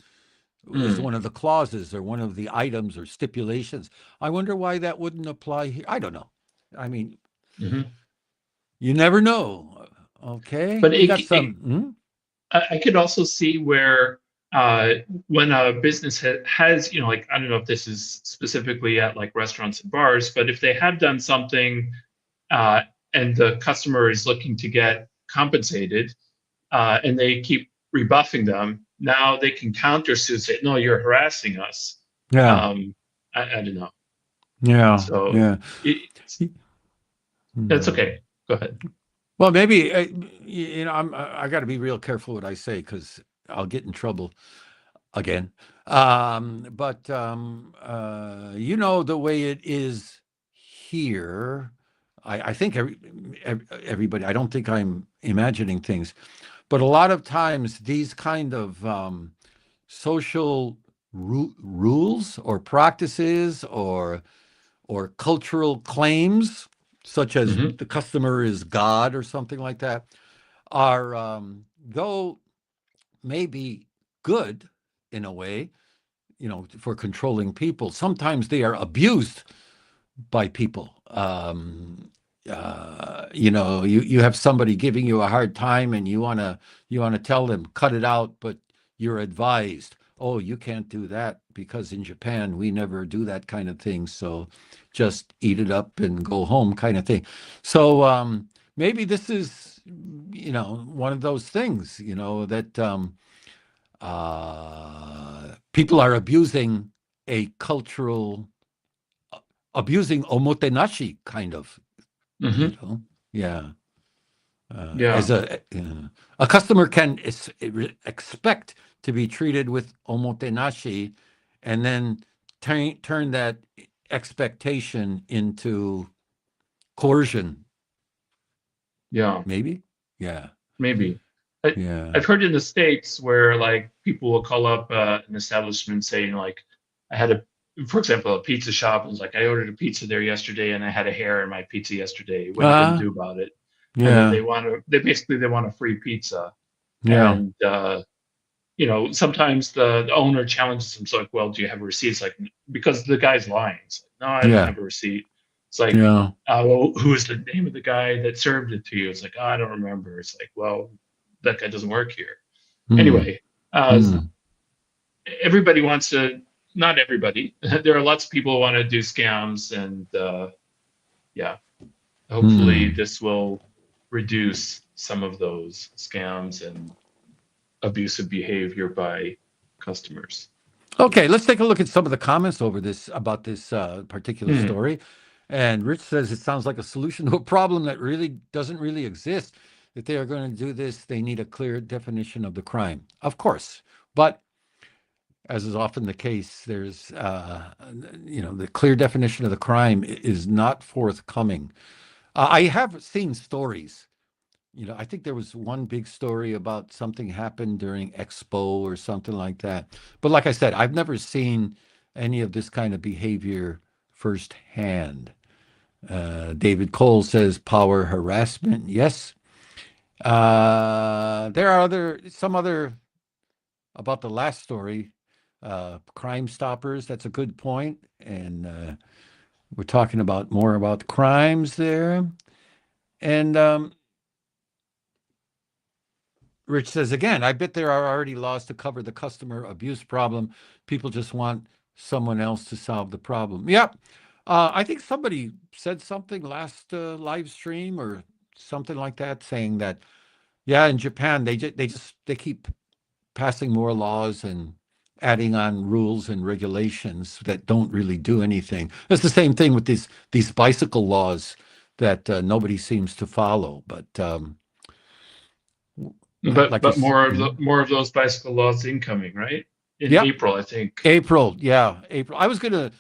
is mm, one of the clauses or one of the items or stipulations. I wonder why that wouldn't apply here. I don't know. I mean, mhm. you never know. Okay, But we got some. I could also see where, when a business has, like, I don't know if this is specifically at like restaurants and bars, but if they have done something, uh, and the customer is looking to get compensated, and they keep rebuffing them, now they can countersue, say, no, you're harassing us. Yeah, I don't know. yeah, So yeah. it, that's Hmm. okay. Go ahead. Well, maybe I got to be real careful what I say because I'll get in trouble again. But the way it is here, I think everybody. I don't think I'm imagining things, but a lot of times these kind of social rules or practices or cultural claims, such as Hmm. the customer is God or something like that, are though maybe good in a way, for controlling people. Sometimes they are abused by people. You have somebody giving you a hard time, and you wanna tell them cut it out, but you're advised, oh, you can't do that because in Japan we never do that kind of thing. So just eat it up and go home, kind of thing. So maybe this is one of those things that people are a cultural abusing omotenashi, kind of, Hmm. yeah. Yeah. As a customer can expect to be treated with omotenashi, and then turn that expectation into coercion. Yeah. Maybe, yeah, Maybe. I, yeah. I've heard in the States where like people will call up, an establishment saying like, I had for example, a pizza shop, and was like, I ordered a pizza there yesterday and I had a hair in my pizza yesterday. What are you going to Uh, do about it? And then yeah, they basically they want a free pizza. yeah. And you know, sometimes the owner challenges him. So like, well, do you have a receipt? It's like, because the guy's lying. It's like, no, I don't Yeah. have a receipt. It's like, Yeah. well, who is the name of the guy that served it to you? It's like, oh, I don't remember. It's like, well, that guy doesn't work here. Hmm. Anyway, Hmm. everybody wants to, not everybody, there are lots of people who want to do scams. And yeah, hopefully Hmm. this will reduce some of those scams and abusive behavior by customers. Okay, let's take a look at some of the comments over this about this particular Hmm. story. And Rich says it sounds like a solution to a problem that really doesn't really exist. If they are going to do this, they need a clear definition of the crime. Of course, but as is often the case, there's the clear definition of the crime is not forthcoming. I have seen stories. I think there was one big story about something happened during Expo or something like that. But like I said, I've never seen any of this kind of behavior firsthand. David Cole says power harassment. Yes. There are some other about the last story. Crime Stoppers. That's a good point. And we're talking about more about crimes there. And Rich says again, I bet there are already laws to cover the customer abuse problem. People just want someone else to solve the problem. Yep. I think somebody said something last live stream or something like that, saying that, yeah, in Japan, they keep passing more laws and adding on rules and regulations that don't really do anything. It's the same thing with these bicycle laws that nobody seems to follow. But like you, But more of those bicycle laws incoming, right? In yep, April, I think. April, yeah, April. I was gonna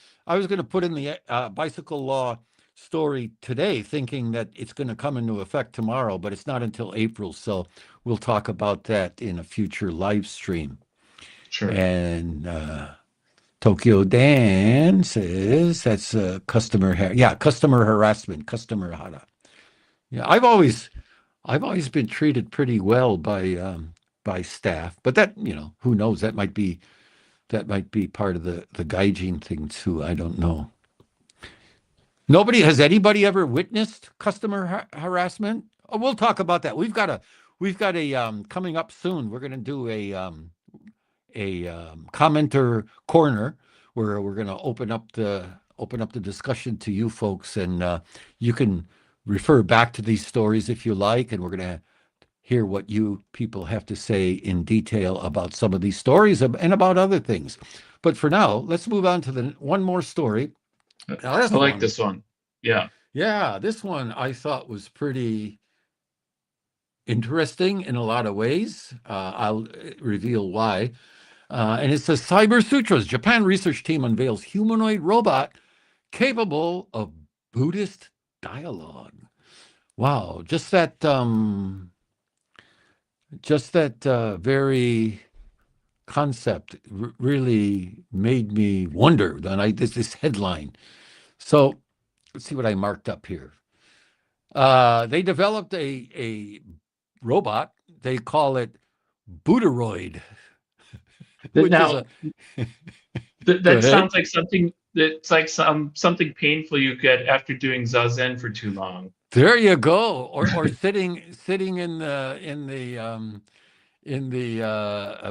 put in the bicycle law story today, thinking that it's going to come into effect tomorrow, but it's not until April. So we'll talk about that in a future live stream. Sure. And Tokyo Dan says that's customer harassment, customer hara. Yeah, I've always been treated pretty well by staff, but that who knows, that might be part of the gaijin thing too. I don't know. Has anybody ever witnessed customer harassment? Oh, we'll talk about that. We've got a coming up soon. We're going to do a commenter corner where we're going to open up the discussion to you folks, and you can refer back to these stories if you like, and we're going to hear what you people have to say in detail about some of these stories and about other things. But for now, let's move on to the one more story. Now, I like this one. Yeah. this one I thought was pretty interesting in a lot of ways. I'll reveal why. And it says Cyber Sutras, Japan research team unveils humanoid robot capable of Buddhist dialogue. Wow, just that very concept really made me wonder. Then this headline. So let's see what I marked up here. They developed a robot. They call it Buddhist, which Now is a. Go that ahead. sounds like something that's like something painful you get after doing zazen for too long. There you go. Or sitting in the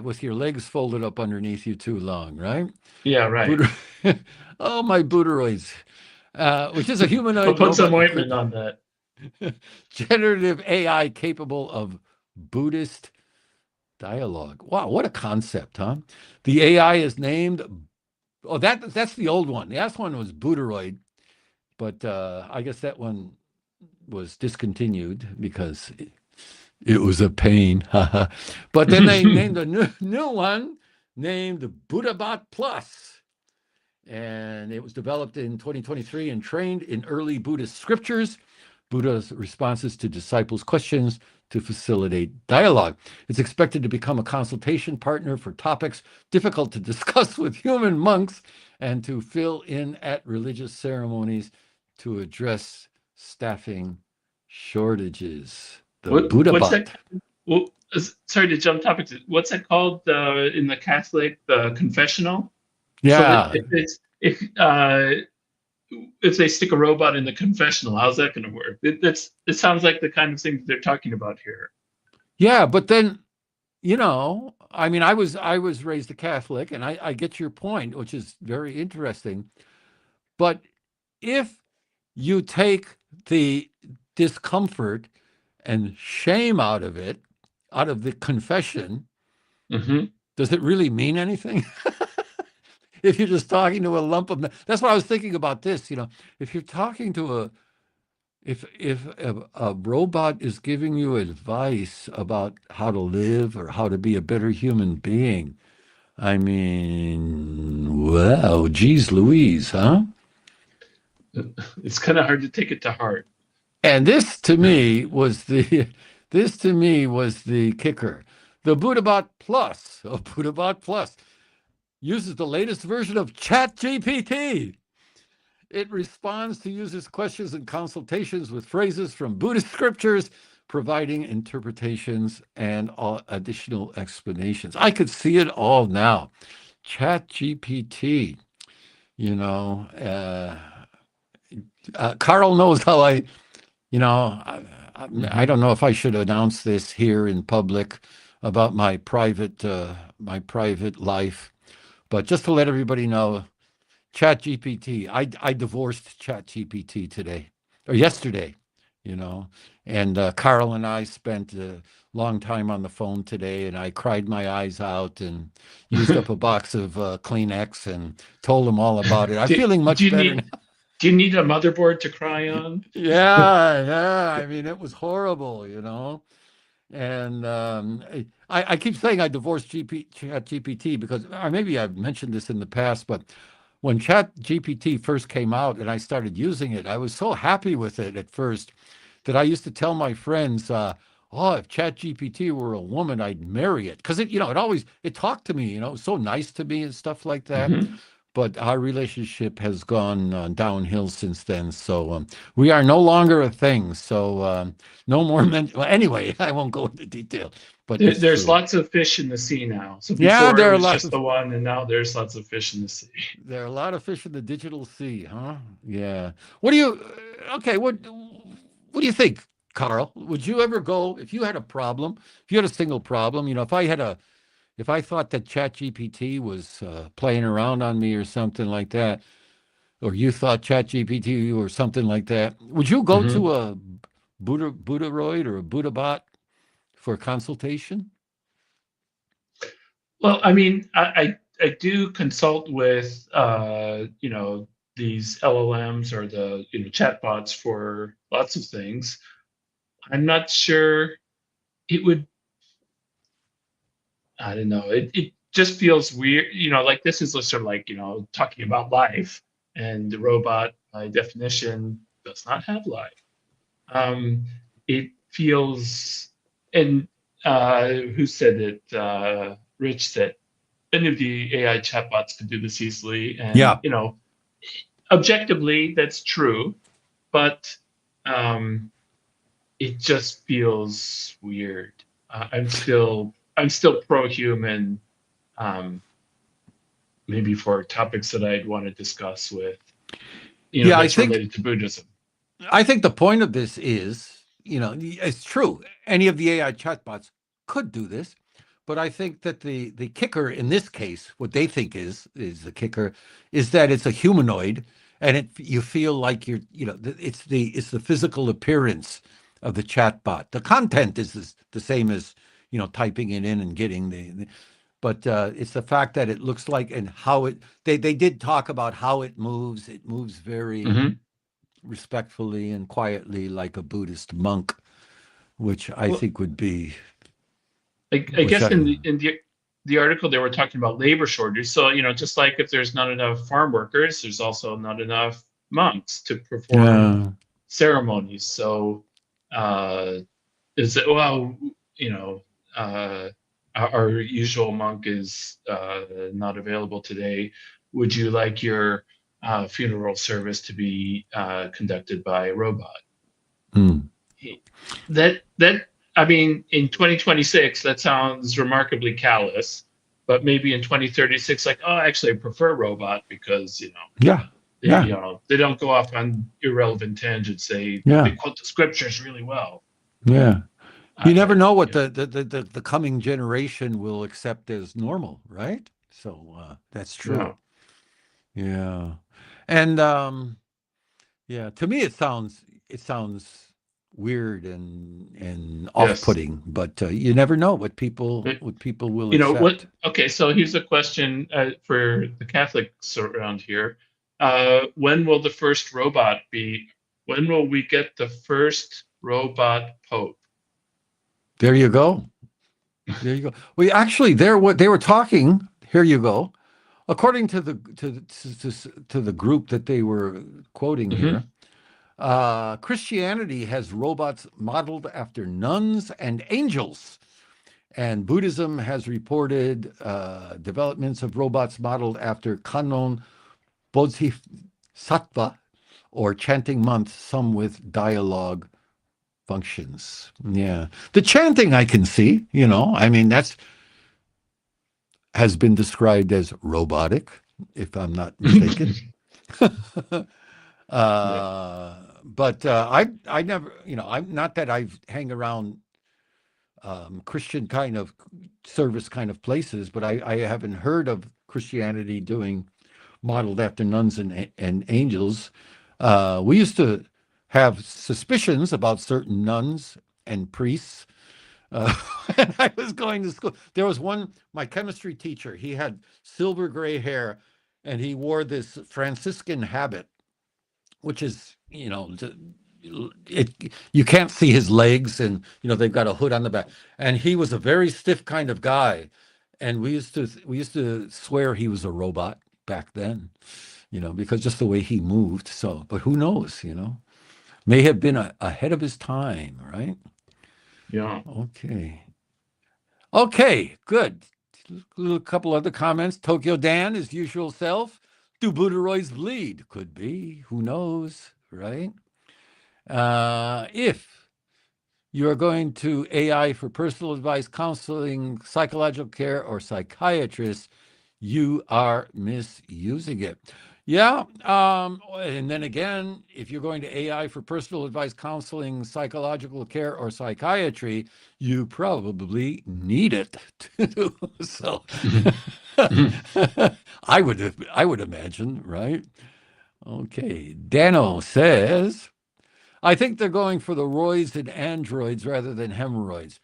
with your legs folded up underneath you too long, right? Yeah, right. Buddha, oh my Buddhists, which is a I'll humanoid put some robot ointment equipped on that. generative AI capable of Buddhist dialogue. Wow, what a concept, huh? The AI is named. Oh, that's the old one. The last one was Buddhiroid, but I guess that one was discontinued because it was a pain. But then they named a new one named BuddhaBot Plus, and it was developed in 2023 and trained in early Buddhist scriptures, Buddha's responses to disciples' questions to facilitate dialogue. It's expected to become a consultation partner for topics difficult to discuss with human monks and to fill in at religious ceremonies to address staffing shortages. The What's BuddhaBot. that? Well, sorry to jump topics. What's it called in the Catholic, the confessional? So that Yeah. if they stick a robot in the confessional, how's that going to work? It sounds like the kind of thing that they're talking about here. Yeah, but then, I mean, I was raised a Catholic, and I get your point, which is very interesting. But if you take the discomfort and shame out of it, out of the confession, Mm-hmm. does it really mean anything? If you're just talking to a lump of, that's what I was thinking about this. If you're talking to if a robot is giving you advice about how to live or how to be a better human being, I mean, wow, geez Louise, huh? It's kind of hard to take it to heart. And this to me was the this to me was the kicker. The Buddhabot Plus, Buddhabot Plus, uses the latest version of ChatGPT. It responds to users' questions and consultations with phrases from Buddhist scriptures, providing interpretations and additional explanations. I could see it all now. ChatGPT, you know, Carl knows how you know, I don't know if I should announce this here in public about my private life, but just to let everybody know, ChatGPT. I divorced ChatGPT today or yesterday, and Carl and I spent a long time on the phone today, and I cried my eyes out and used up a box of Kleenex and told him all about it. I'm do, feeling do much you better now. do you need a motherboard to cry on? Yeah. I mean, it was horrible, And I keep saying I divorced ChatGPT because, or maybe I've mentioned this in the past, but when ChatGPT first came out and I started using it, I was so happy with it at first that I used to tell my friends, "Oh, if ChatGPT were a woman, I'd marry it," because it talked to me, it was so nice to me and stuff like that. Mm-hmm. But our relationship has gone downhill since then. So we are no longer a thing. So no more men. Well, anyway, I won't go into detail, but it's There's true. lots of fish in the sea now. So Yeah, before it was just the one, and now there's lots of fish in the sea. there are a lot of fish in the digital sea, huh? Yeah. What do you? Okay. What do you think, Carl? Would you ever go if you had a problem? If you had a single problem, if I thought that ChatGPT was playing around on me or something like that, or you thought ChatGPT or something like that, would you go Mm-hmm. to a Buddharoid or a Buddhabot for consultation? Well, I mean, I do consult with these LLMs or the chatbots for lots of things. I'm not sure it would. I don't know. It just feels weird. Like this is sort of like talking about life, and the robot by definition does not have life. Um, it feels, and who said it? Rich said any of the AI chatbots could do this easily, and Yeah. objectively that's true, but um, it just feels weird. I'm still pro-human, um, maybe for topics that I'd want to discuss with Yeah, that's related to Buddhism. I think the point of this is, it's true. Any of the AI chatbots could do this, but I think that the kicker in this case, what they think is the kicker, is that it's a humanoid, and you feel like it's the physical appearance of the chatbot. The content is the same as typing it in and getting but it's the fact that it looks like and how they did talk about how it moves. It moves very Mm-hmm. respectfully and quietly like a Buddhist monk, which I Well, think would be, I which guess I, in the article they were talking about labor shortage. So just like if there's not enough farm workers, there's also not enough monks to perform yeah, ceremonies. So uh, is it well, you know, uh, our usual monk is not available today. Would you like your funeral service to be conducted by a robot? mm, That I mean, in 2026, that sounds remarkably callous, but maybe in 2036, like, oh, actually, I prefer robot because Yeah, yeah, they don't go off on irrelevant tangents. They yeah, quote the scriptures really well. yeah. You never know what Yeah. the coming generation will accept as normal, right? So that's true. Yeah. Yeah, and yeah, to me it sounds weird and Yes. off-putting, but you never know what people will What? accept. Okay, so here's a question for the Catholics around here. When will the first robot be? When will we get the first robot pope? There you go. There you go. Well, actually, there what they were talking. Here you go. According to the group that they were quoting Hmm. here, Christianity has robots modeled after nuns and angels, and Buddhism has reported developments of robots modeled after Kannon Bodhisattva or chanting monks, some with dialogue functions. Yeah, the chanting I can see. I mean that's has been described as robotic, if I'm not mistaken. Yeah. But I never, I'm not that I've hang around Christian kind of service kind of places, but I haven't heard of Christianity doing modeled after nuns and angels. We used to have suspicions about certain nuns and priests. And I was going to school. There was my chemistry teacher, he had silver gray hair and he wore this Franciscan habit, which is, you can't see his legs and, they've got a hood on the back. And he was a very stiff kind of guy. And we used to swear he was a robot back then, because just the way he moved. So, but who knows, may have been ahead of his time, right? Yeah. Okay, good. A couple other comments. Tokyo Dan, his usual self. Do Buddharoids bleed? Could be. Who knows, right? If you are going to AI for personal advice, counseling, psychological care, or psychiatrist, you are misusing it. Yeah. And then again, if you're going to AI for personal advice, counseling, psychological care, or psychiatry, you probably need it too. So I would imagine, right? Okay. Dano says, I think they're going for the roids and androids rather than hemorrhoids.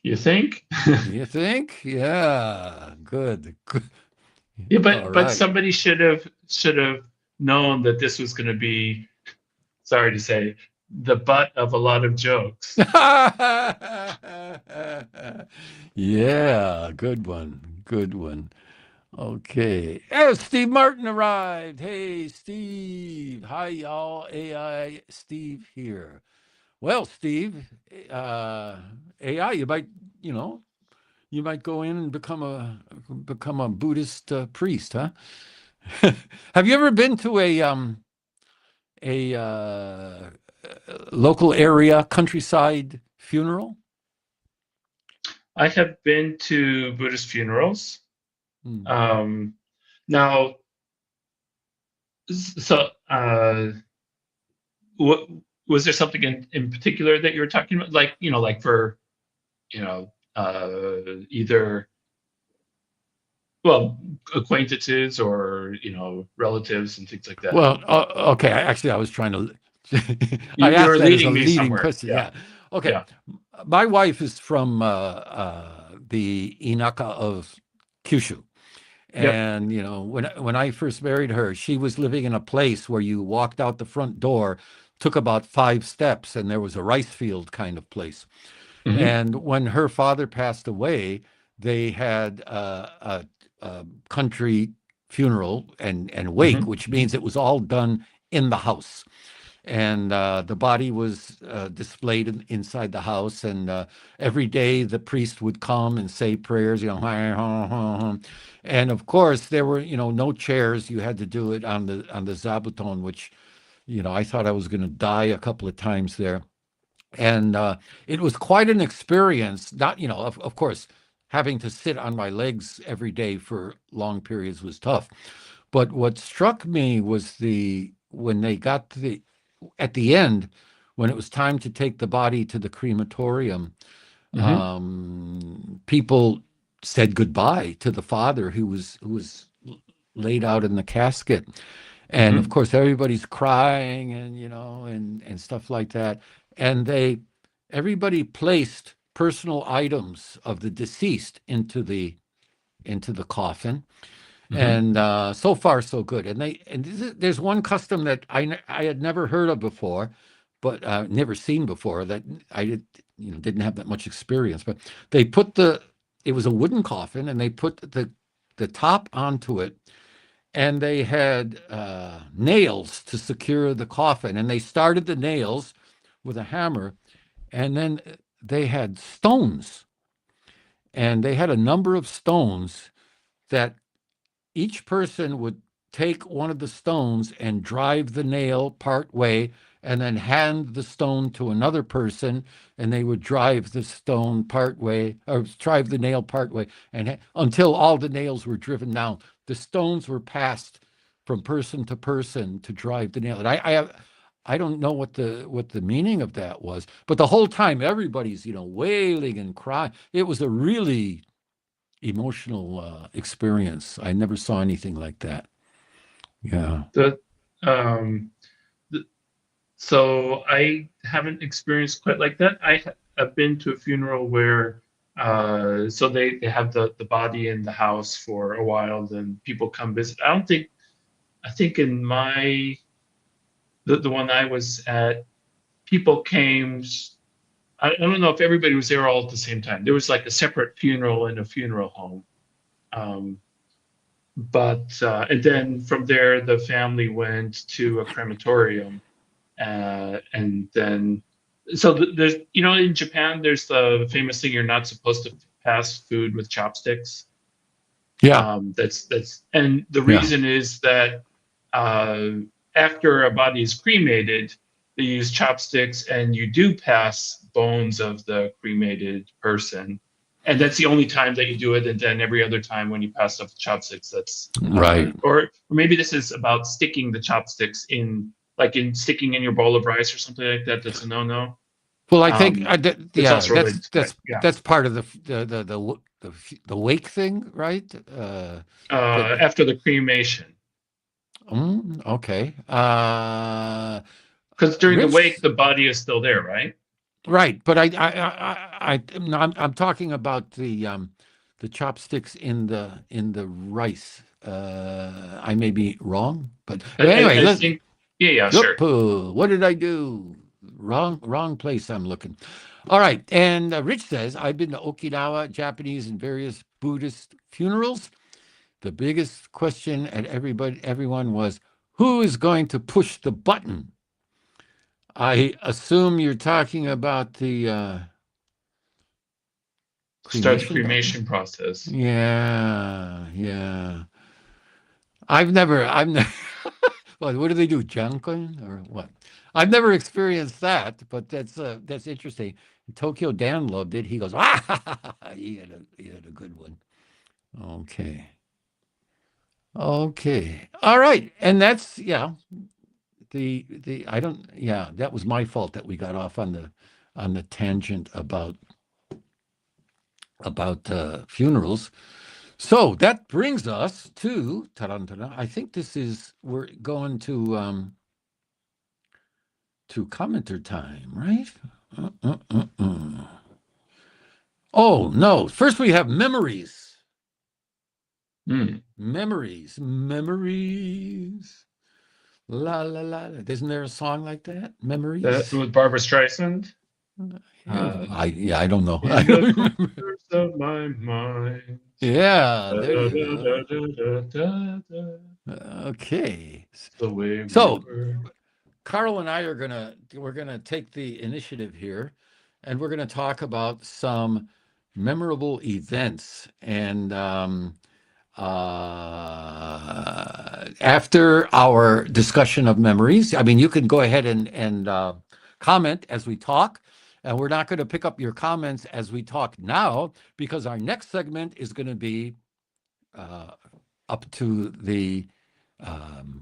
You think? You think? Yeah. Good. Yeah, All but right. somebody should have known that this was going to be, sorry to say, the butt of a lot of jokes. Yeah, good one. Good one. Okay. Oh, Steve Martin arrived. Hey, Steve. Hi, y'all. AI Steve here. Well, Steve, AI, you might go in and become a Buddhist priest, huh? Have you ever been to a local area countryside funeral? I have been to Buddhist funerals. Hmm. Now, so what was there something in particular that you were talking about? Like, like for, either, well, acquaintances or, relatives and things like that. Well, okay. Actually, I was trying to. I You asked were that as a leading me leading somewhere. question. Yeah. Yeah. Okay. Yeah. My wife is from the Inaka of Kyushu. Yep. And when I first married her, she was living in a place where you walked out the front door, took about 5 steps, and there was a rice field kind of place. Hmm. And when her father passed away, they had a country funeral and wake, Hmm. which means it was all done in the house. And the body was displayed inside the house. And every day the priest would come and say prayers, and of course there were, no chairs. You had to do it on the zabuton, which, I thought I was going to die a couple of times there. And it was quite an experience. Not, of course, having to sit on my legs every day for long periods was tough. But what struck me was when they got to at the end, when it was time to take the body to the crematorium, people said goodbye to the father who was laid out in the casket. And of course, everybody's crying and stuff like that. And everybody placed personal items of the deceased into the coffin. And so far so good. And there's one custom that I had never heard of before, but never seen before, that I didn't have that much experience. But they put it was a wooden coffin, and they put the top onto it, and they had nails to secure the coffin, and they started the nails with a hammer, and then they had stones, and they had a number of stones that each person would take one of the stones and drive the nail part way, and then hand the stone to another person, and they would drive the stone part way, or drive the nail part way, and until all the nails were driven down. The stones were passed from person to person to drive the nail. And I don't know what the meaning of that was, but the whole time everybody's wailing and crying. It was a really emotional experience. I never saw anything like that. Yeah. So I haven't experienced quite like that. I've been to a funeral where so they have the body in the house for a while, then people come visit. I think in the one I was at, people came. I don't know if everybody was there all at the same time. There was like a separate funeral in a funeral home. And then from there, the family went to a crematorium. And then, so there's, in Japan, there's the famous thing, you're not supposed to pass food with chopsticks. Yeah. And the reason is that after a body is cremated, they use chopsticks, and you do pass bones of the cremated person. And that's the only time that you do it. And then every other time when you pass off chopsticks, that's right. Or maybe this is about sticking the chopsticks in sticking in your bowl of rice or something like that. That's a no-no. Well, I think that's part of the wake thing, right? After the cremation. Okay. Because during the wake, the body is still there, right? Right, but I'm talking about the chopsticks in the rice. I may be wrong, but anyway, I think, sure. What did I do? Wrong place I'm looking. All right, and Rich says, I've been to Okinawa, Japanese, and various Buddhist funerals. The biggest question at everyone was, who is going to push the button? I assume you're talking about the start the cremation process. Yeah. I've never. Well, what do they do? Janken or what? I've never experienced that, but that's interesting. Tokyo Dan loved it. He goes, he had a good one. Okay. All right, and that's that was my fault that we got off on the tangent about funerals. So that brings us to I think we're going to commenter time, right? Oh no! First we have memories. Memories. La la la. Isn't there a song like that? Memories. That's with Barbara Streisand. I don't know. I don't remember. Of my mind. Yeah. There you go. Okay. The way so, Carl and I we're gonna take the initiative here, and we're gonna talk about some memorable events. And after our discussion of memories, I mean, you can go ahead and comment as we talk. And we're not going to pick up your comments as we talk now, because our next segment is going to be up to the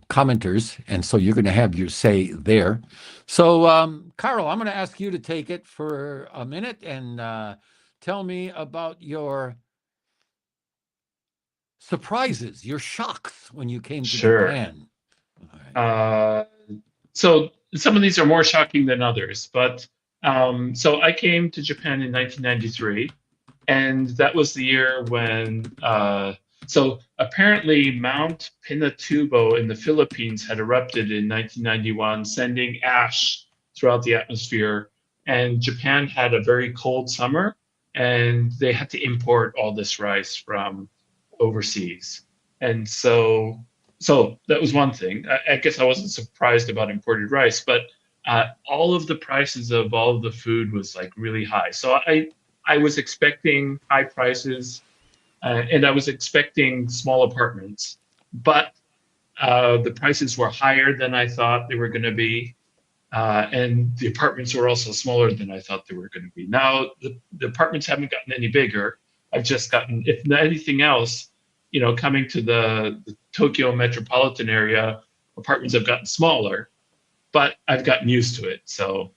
commenters. And so you're going to have your say there. So, Carl, I'm going to ask you to take it for a minute and tell me about your surprises, your shocks when you came to Sure. Japan. All right. So some of these are more shocking than others, but so I came to Japan in 1993, and that was the year when so apparently Mount Pinatubo in the Philippines had erupted in 1991, sending ash throughout the atmosphere, and Japan had a very cold summer, and they had to import all this rice from overseas. And so that was one thing. I guess I wasn't surprised about imported rice, but all of the prices of all of the food was like really high. So I was expecting high prices, and I was expecting small apartments, but the prices were higher than I thought they were going to be, and the apartments were also smaller than I thought they were going to be. Now the apartments haven't gotten any bigger. I've just gotten, if anything else, coming to the Tokyo metropolitan area, apartments have gotten smaller, but I've gotten used to it. So,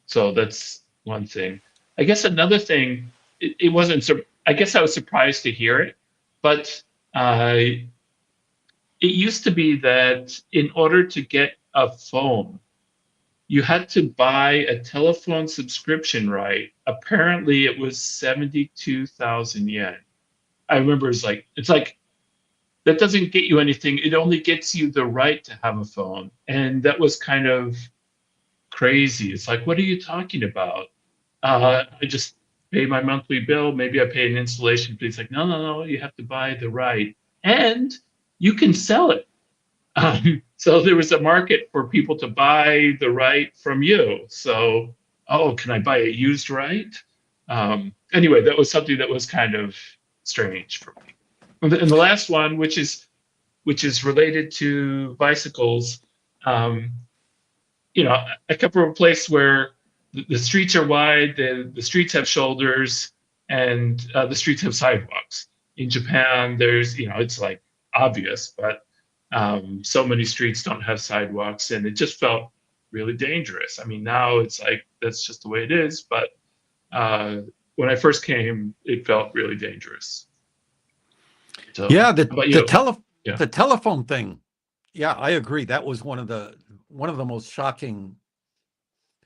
so that's one thing. I guess another thing, it wasn't. I guess I was surprised to hear it, but it used to be that in order to get a phone, you had to buy a telephone subscription, right? Apparently, it was 72,000 yen. I remember it's like that doesn't get you anything. It only gets you the right to have a phone, and that was kind of crazy. It's like, what are you talking about? I just pay my monthly bill. Maybe I pay an installation fee. It's like, no, you have to buy the right, and you can sell it. So there was a market for people to buy the right from you. So, oh, can I buy a used right? Anyway, that was something that was kind of strange for me. And the last one, which is related to bicycles, I come from a place where the streets are wide, the streets have shoulders, and the streets have sidewalks. In Japan, there's, it's like obvious, but so many streets don't have sidewalks, and it just felt really dangerous. I mean, now it's like that's just the way it is, but when I first came, it felt really dangerous. So, Yeah, Yeah. the telephone thing. Yeah, I agree. That was one of the most shocking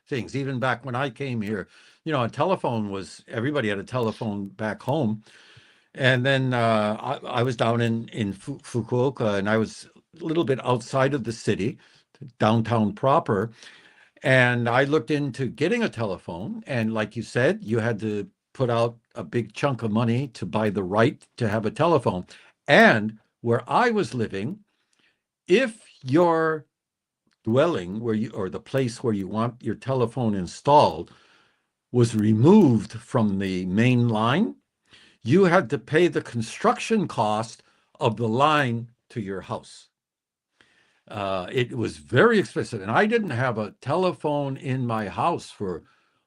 things. Even back when I came here, a telephone was, everybody had a telephone back home. And then I was down in Fukuoka, and I was a little bit outside of the city, downtown proper. And I looked into getting a telephone. And like you said, you had to put out a big chunk of money to buy the right to have a telephone. And where I was living, if your dwelling or the place where you want your telephone installed was removed from the main line, you had to pay the construction cost of the line to your house. It was very expensive, and I didn't have a telephone in my house for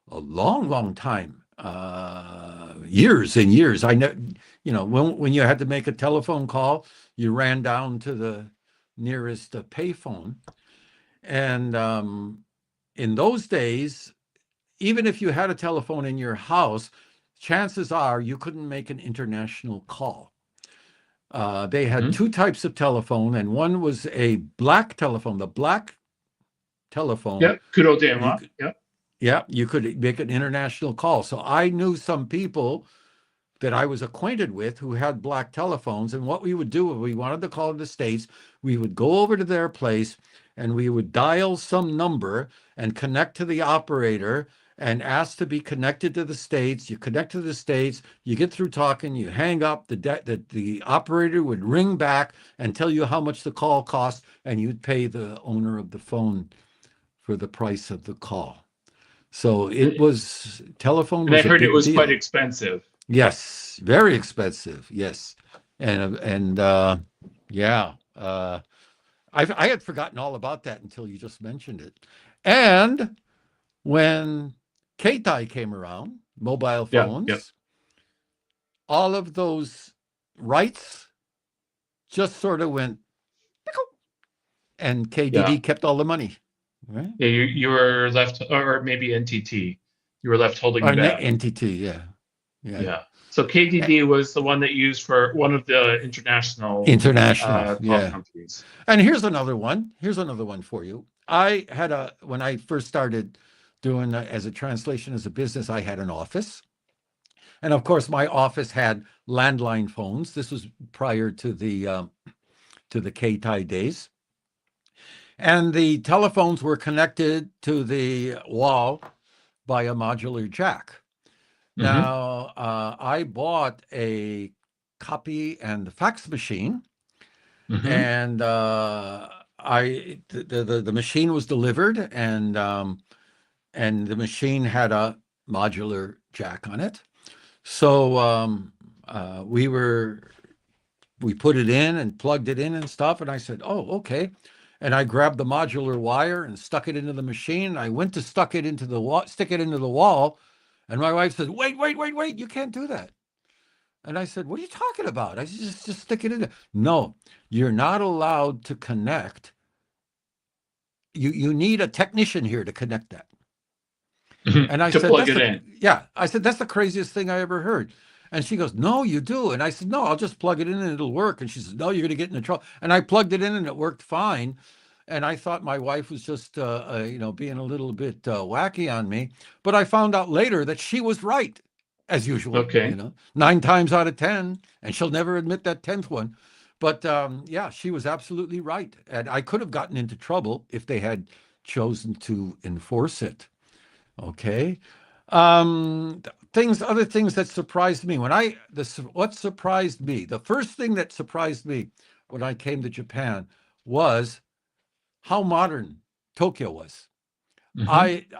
a long, long time, years and years. I know, when you had to make a telephone call, you ran down to the nearest payphone, and in those days, even if you had a telephone in your house, chances are you couldn't make an international call. They had two types of telephone, and one was a black telephone. The black telephone. Yeah, Kurodenwa. Yeah. Yeah, you could make an international call. So I knew some people that I was acquainted with who had black telephones. And what we would do if we wanted to call the States, we would go over to their place and we would dial some number and connect to the operator and ask to be connected to the States. You connect to the States, you get through talking, you hang up, the operator would ring back and tell you how much the call cost, and you'd pay the owner of the phone for the price of the call. So it was, telephone was a big deal. And I heard it was quite expensive. Yes, very expensive. Yes, and yeah, I had forgotten all about that until you just mentioned it. And when Keitai came around, mobile Yeah, yeah, phones. All of those rights just sort of went, and yeah. KDD kept all the money, right? Yeah, you were left, or maybe NTT. You were left holding the Or bag. NTT, yeah, yeah. Yeah. So KDD was the one that used for one of the international International, yeah. companies. And here's another one. Here's another one for you. I had when I first started doing as a translation as a business, I had an office. And of course, my office had landline phones. This was prior to the Keitai days. And the telephones were connected to the wall by a modular jack. Mm-hmm. Now, I bought a copy and fax machine, Mm-hmm. and the machine was delivered, and the machine had a modular jack on it. So we put it in and plugged it in and stuff, and I said, "Oh, okay." And I grabbed the modular wire and stuck it into the machine. I went to stick it into the wall, and my wife said, "Wait, wait, wait, wait! You can't do that." And I said, "What are you talking about?" I said, just stick it in there. No, you're not allowed to connect. You need a technician here to connect that. And I To said, plug it in. I said, "That's the craziest thing I ever heard." And she goes, "No, you do." And I said, "No, I'll just plug it in and it'll work." And she says, "No, you're going to get into trouble." And I plugged it in and it worked fine. And I thought my wife was just, being a little bit wacky on me. But I found out later that she was right, as usual, Okay. 9 times out of 10. And she'll never admit that 10th one. But yeah, she was absolutely right. And I could have gotten into trouble if they had chosen to enforce it. Okay. Other things that surprised me what surprised me, the first thing that surprised me when I came to Japan was how modern Tokyo was. Mm-hmm.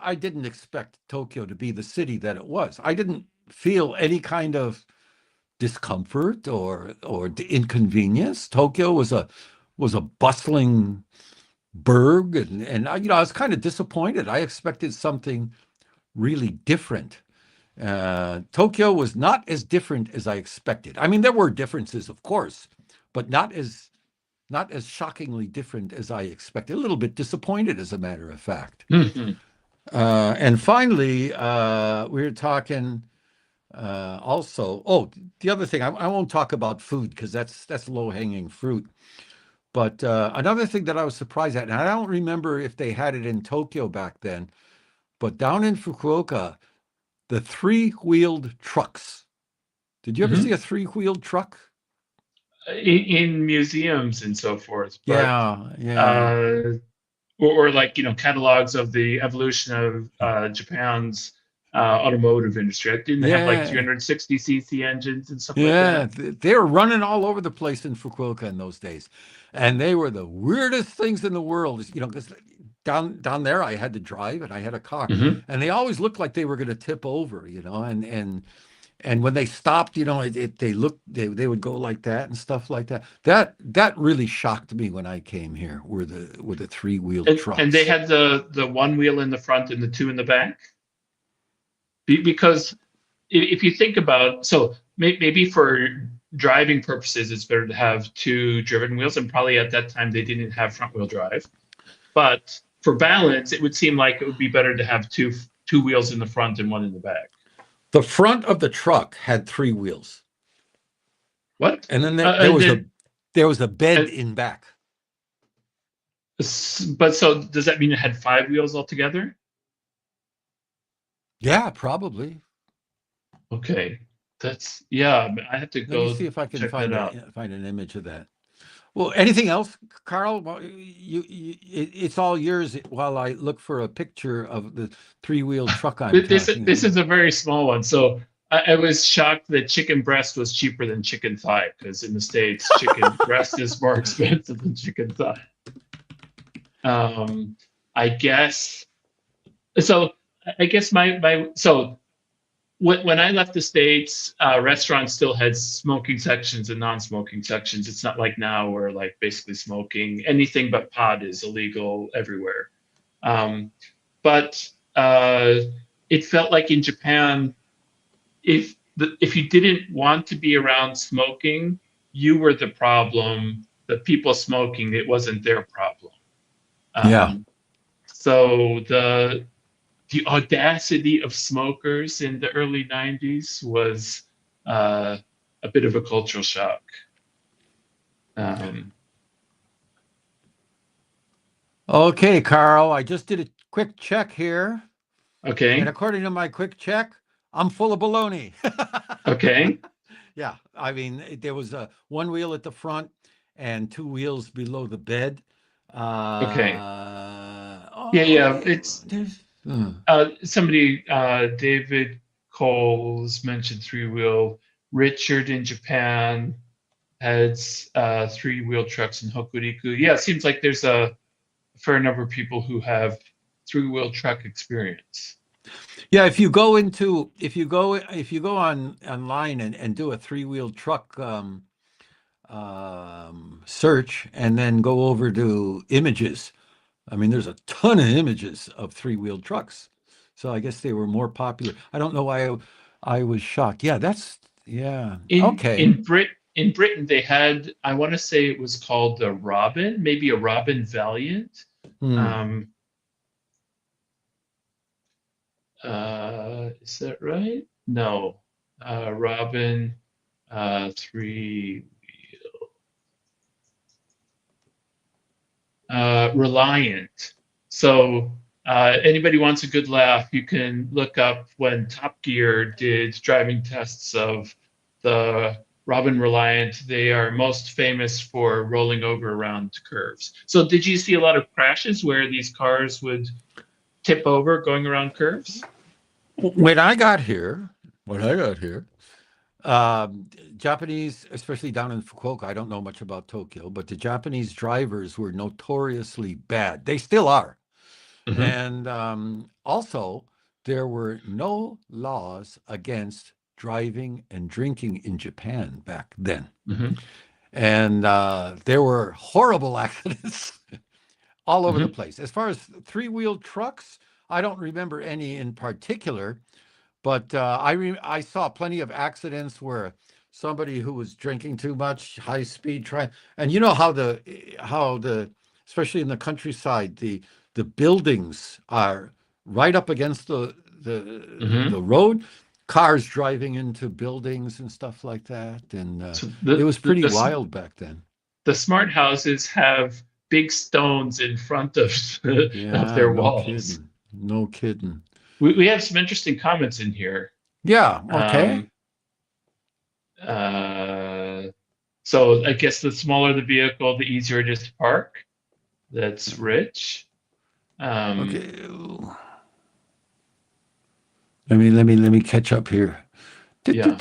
I didn't expect Tokyo to be the city that it was. I didn't feel any kind of discomfort or inconvenience. Tokyo was a bustling burg, and I was kind of disappointed. I expected something really different. Tokyo was not as different as I expected. I mean, there were differences, of course, but not as shockingly different as I expected. A little bit disappointed, as a matter of fact. Mm-hmm. And finally, we were talking also. Oh, the other thing, I won't talk about food because that's low hanging fruit. But another thing that I was surprised at, and I don't remember if they had it in Tokyo back then, but down in Fukuoka, the three-wheeled trucks. Did you ever Mm-hmm. see a three-wheeled truck? In museums and so forth, but Yeah, yeah, uh, or like catalogs of the evolution of Japan's automotive industry. I didn't have like yeah, 360cc engines and stuff like yeah. that. They were running all over the place in Fukuoka in those days, and they were the weirdest things in the world. Because down there I had to drive and I had a car, Mm-hmm. and they always looked like they were going to tip over. And when they stopped, they would go like that and stuff like that. That really shocked me when I came here. Were the three-wheeled And they trucks? had the one wheel in the front and the two in the back. Because if you think about, so maybe for driving purposes, it's better to have two driven wheels, and probably at that time they didn't have front wheel drive. But for balance, it would seem like it would be better to have two wheels in the front and one in the back. The front of the truck had three wheels, What? and then there And was then, a bed and, in back. but so does that mean it had five wheels altogether? Yeah, probably. Okay, yeah. I have to Let me go see if I can check that find out. an image of that. Well, anything else, Carl? Well, it's all yours while I look for a picture of the three-wheeled truck I'm talking This about. is a very small one. So I was shocked that chicken breast was cheaper than chicken thigh, because in the States, chicken breast is more expensive than chicken thigh. I guess so. I guess my so when I left the States, restaurants still had smoking sections and non-smoking sections. It's not like now where like basically smoking anything but pot is illegal everywhere. Um, but it felt like in Japan, if you didn't want to be around smoking, you were the problem. The people smoking, it wasn't their problem. Yeah. So the audacity of smokers in the early 90s was a bit of a cultural shock. Okay, Carl, I just did a quick check here. And Okay. according to my quick check, I'm full of baloney. Okay. Yeah, I mean, there was one wheel at the front and two wheels below the bed. Okay. Yeah. Okay, It's there's, somebody, David Coles mentioned three-wheel. Richard in Japan had three-wheel trucks in Hokuriku. Yeah, it seems like there's a fair number of people who have three-wheel truck experience. yeah, if you go on online and do a three-wheel truck search and then go over to images, I mean, there's a ton of images of three-wheel trucks. So I guess they were more popular. I don't know why I was shocked. Yeah, okay. In Britain, they had, I want to say it was called the Robin, maybe a Robin Valiant. Is that right? No, Robin three Reliant. So anybody wants a good laugh, you can look up when Top Gear did driving tests of the Robin Reliant. They are most famous for rolling over around curves. So did you see a lot of crashes where these cars would tip over going around curves? When I got here, Japanese, especially down in Fukuoka, I don't know much about Tokyo, but the Japanese drivers were notoriously bad. They still are. Mm-hmm. And also, there were no laws against driving and drinking in Japan back then. Mm-hmm. And there were horrible accidents all over the place. As far as three-wheel trucks, I don't remember any in particular, but I saw plenty of accidents where somebody who was drinking too much, high speed and you know how the especially in the countryside, the buildings are right up against the road, cars driving into buildings and stuff like that, and So it was pretty wild back then. The smart houses have big stones in front of Yeah, their no walls. kidding. No kidding. We have some interesting comments in here. Yeah, okay. So I guess the smaller the vehicle, the easier it is to park. That's Rich. Okay. Let me catch up here. Yeah.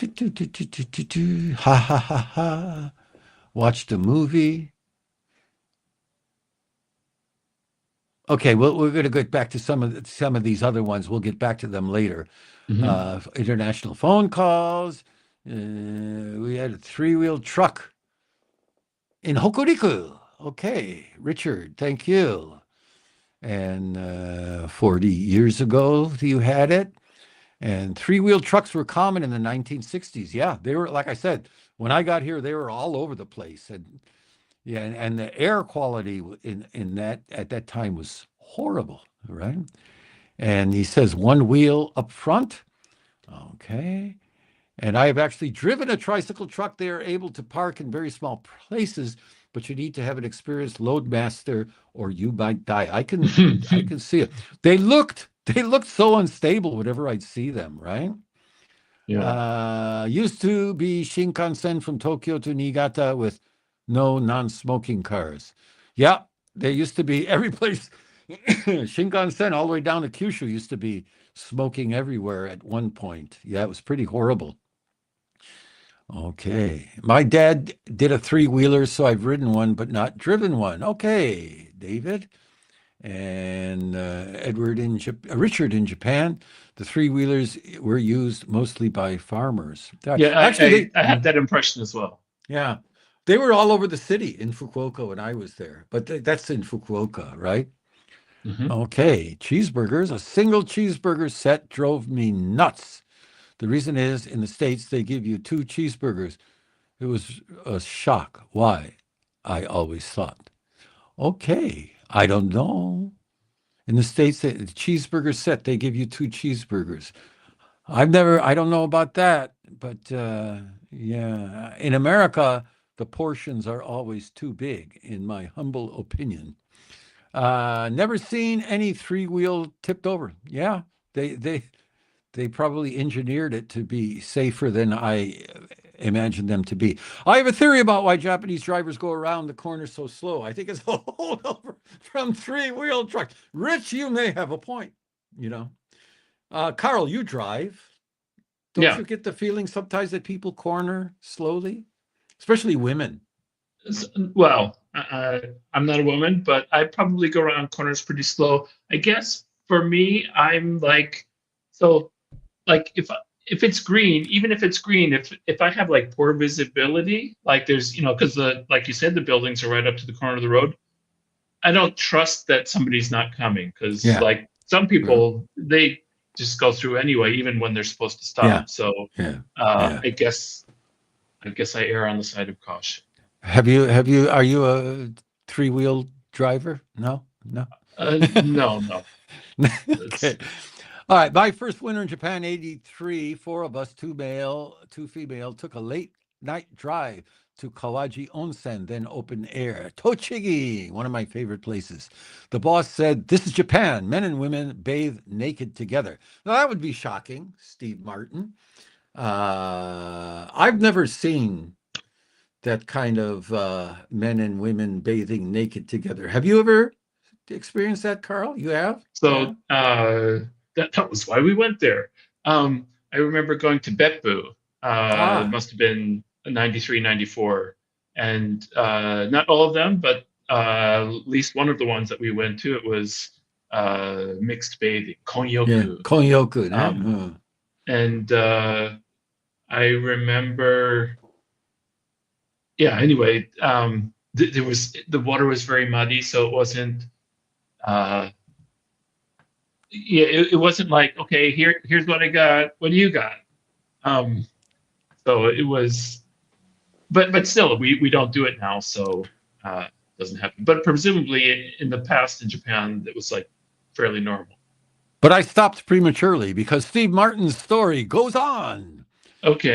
Ha ha ha ha. Watch the movie. Okay, well, we're going to get back to some of these other ones. We'll get back to them later. International phone calls. We had a three-wheel truck in Hokuriku. Okay, Richard, thank you. And 40 years ago, you had it. And three-wheel trucks were common in the 1960s. Yeah, they were, like I said, when I got here, they were all over the place. And yeah, and the air quality in that at that time was horrible, right? And he says one wheel up front. Okay. And I have actually driven a tricycle truck. They are able to park in very small places, but you need to have an experienced loadmaster or you might die. I can see it. They looked so unstable whenever I'd see them, right? Yeah. Used to be Shinkansen from Tokyo to Niigata with no non-smoking cars. Yeah, there used to be every place. Shinkansen all the way down to Kyushu used to be smoking everywhere at one point. Yeah, it was pretty horrible. Okay. My dad did a three-wheeler, so I've ridden one, but not driven one. Okay, David. And Richard in Japan, the three-wheelers were used mostly by farmers. Yeah, actually, I have that impression as well. Yeah. They were all over the city in Fukuoka when I was there, but that's in Fukuoka, right? Okay, cheeseburgers. A single cheeseburger set drove me nuts. The reason is in the States, they give you 2 cheeseburgers. It was a shock. Why? I always thought. Okay, I don't know. In the States, the cheeseburger set, they give you 2 cheeseburgers. I don't know about that, but yeah, in America, the portions are always too big, in my humble opinion. Never seen any 3-wheel tipped over. Yeah, they they they probably engineered it to be safer than I imagined them to be. I have a theory about why Japanese drivers go around the corner so slow. I think it's a holdover from 3-wheel trucks. Rich, you may have a point. You know, Carl, you drive. Don't Yeah. you get the feeling sometimes that people corner slowly, especially women? Well, I'm not a woman, but I probably go around corners pretty slow. I guess for me, I'm like, so like if it's green, even if it's green, if I have like poor visibility, like there's because the like you said, the buildings are right up to the corner of the road. I don't trust that somebody's not coming because Yeah, like some yeah, people they just go through anyway, even when they're supposed to yeah, stop. So yeah. Yeah. I guess I err on the side of caution. Are you a 3-wheel driver? No, no. No, no. Okay. It's All right. My first winter in Japan, 83, 4 of us, 2 male, 2 female, took a late night drive to Kawaji Onsen, then open air. Tochigi, one of my favorite places. The boss said, "This is Japan. Men and women bathe naked together." Now, that would be shocking, Steve Martin. I've never seen that kind of men and women bathing naked together. Have you ever experienced that, Carl? You have? Yeah. so that was why we went there. I remember going to Beppu. It Ah, must have been 93, 94, and not all of them, but at least one of the ones that we went to. It was mixed bathing, yeah. konyoku. Konyoku, eh? Um, and I remember, yeah. Anyway, there was the water was very muddy, so it wasn't. Uh, yeah, it wasn't like, okay, here's what I got. What do you got? Um, so it was, but still, we don't do it now, so it doesn't happen. But presumably in the past in Japan, it was like fairly normal. But I stopped prematurely because Steve Martin's story goes on.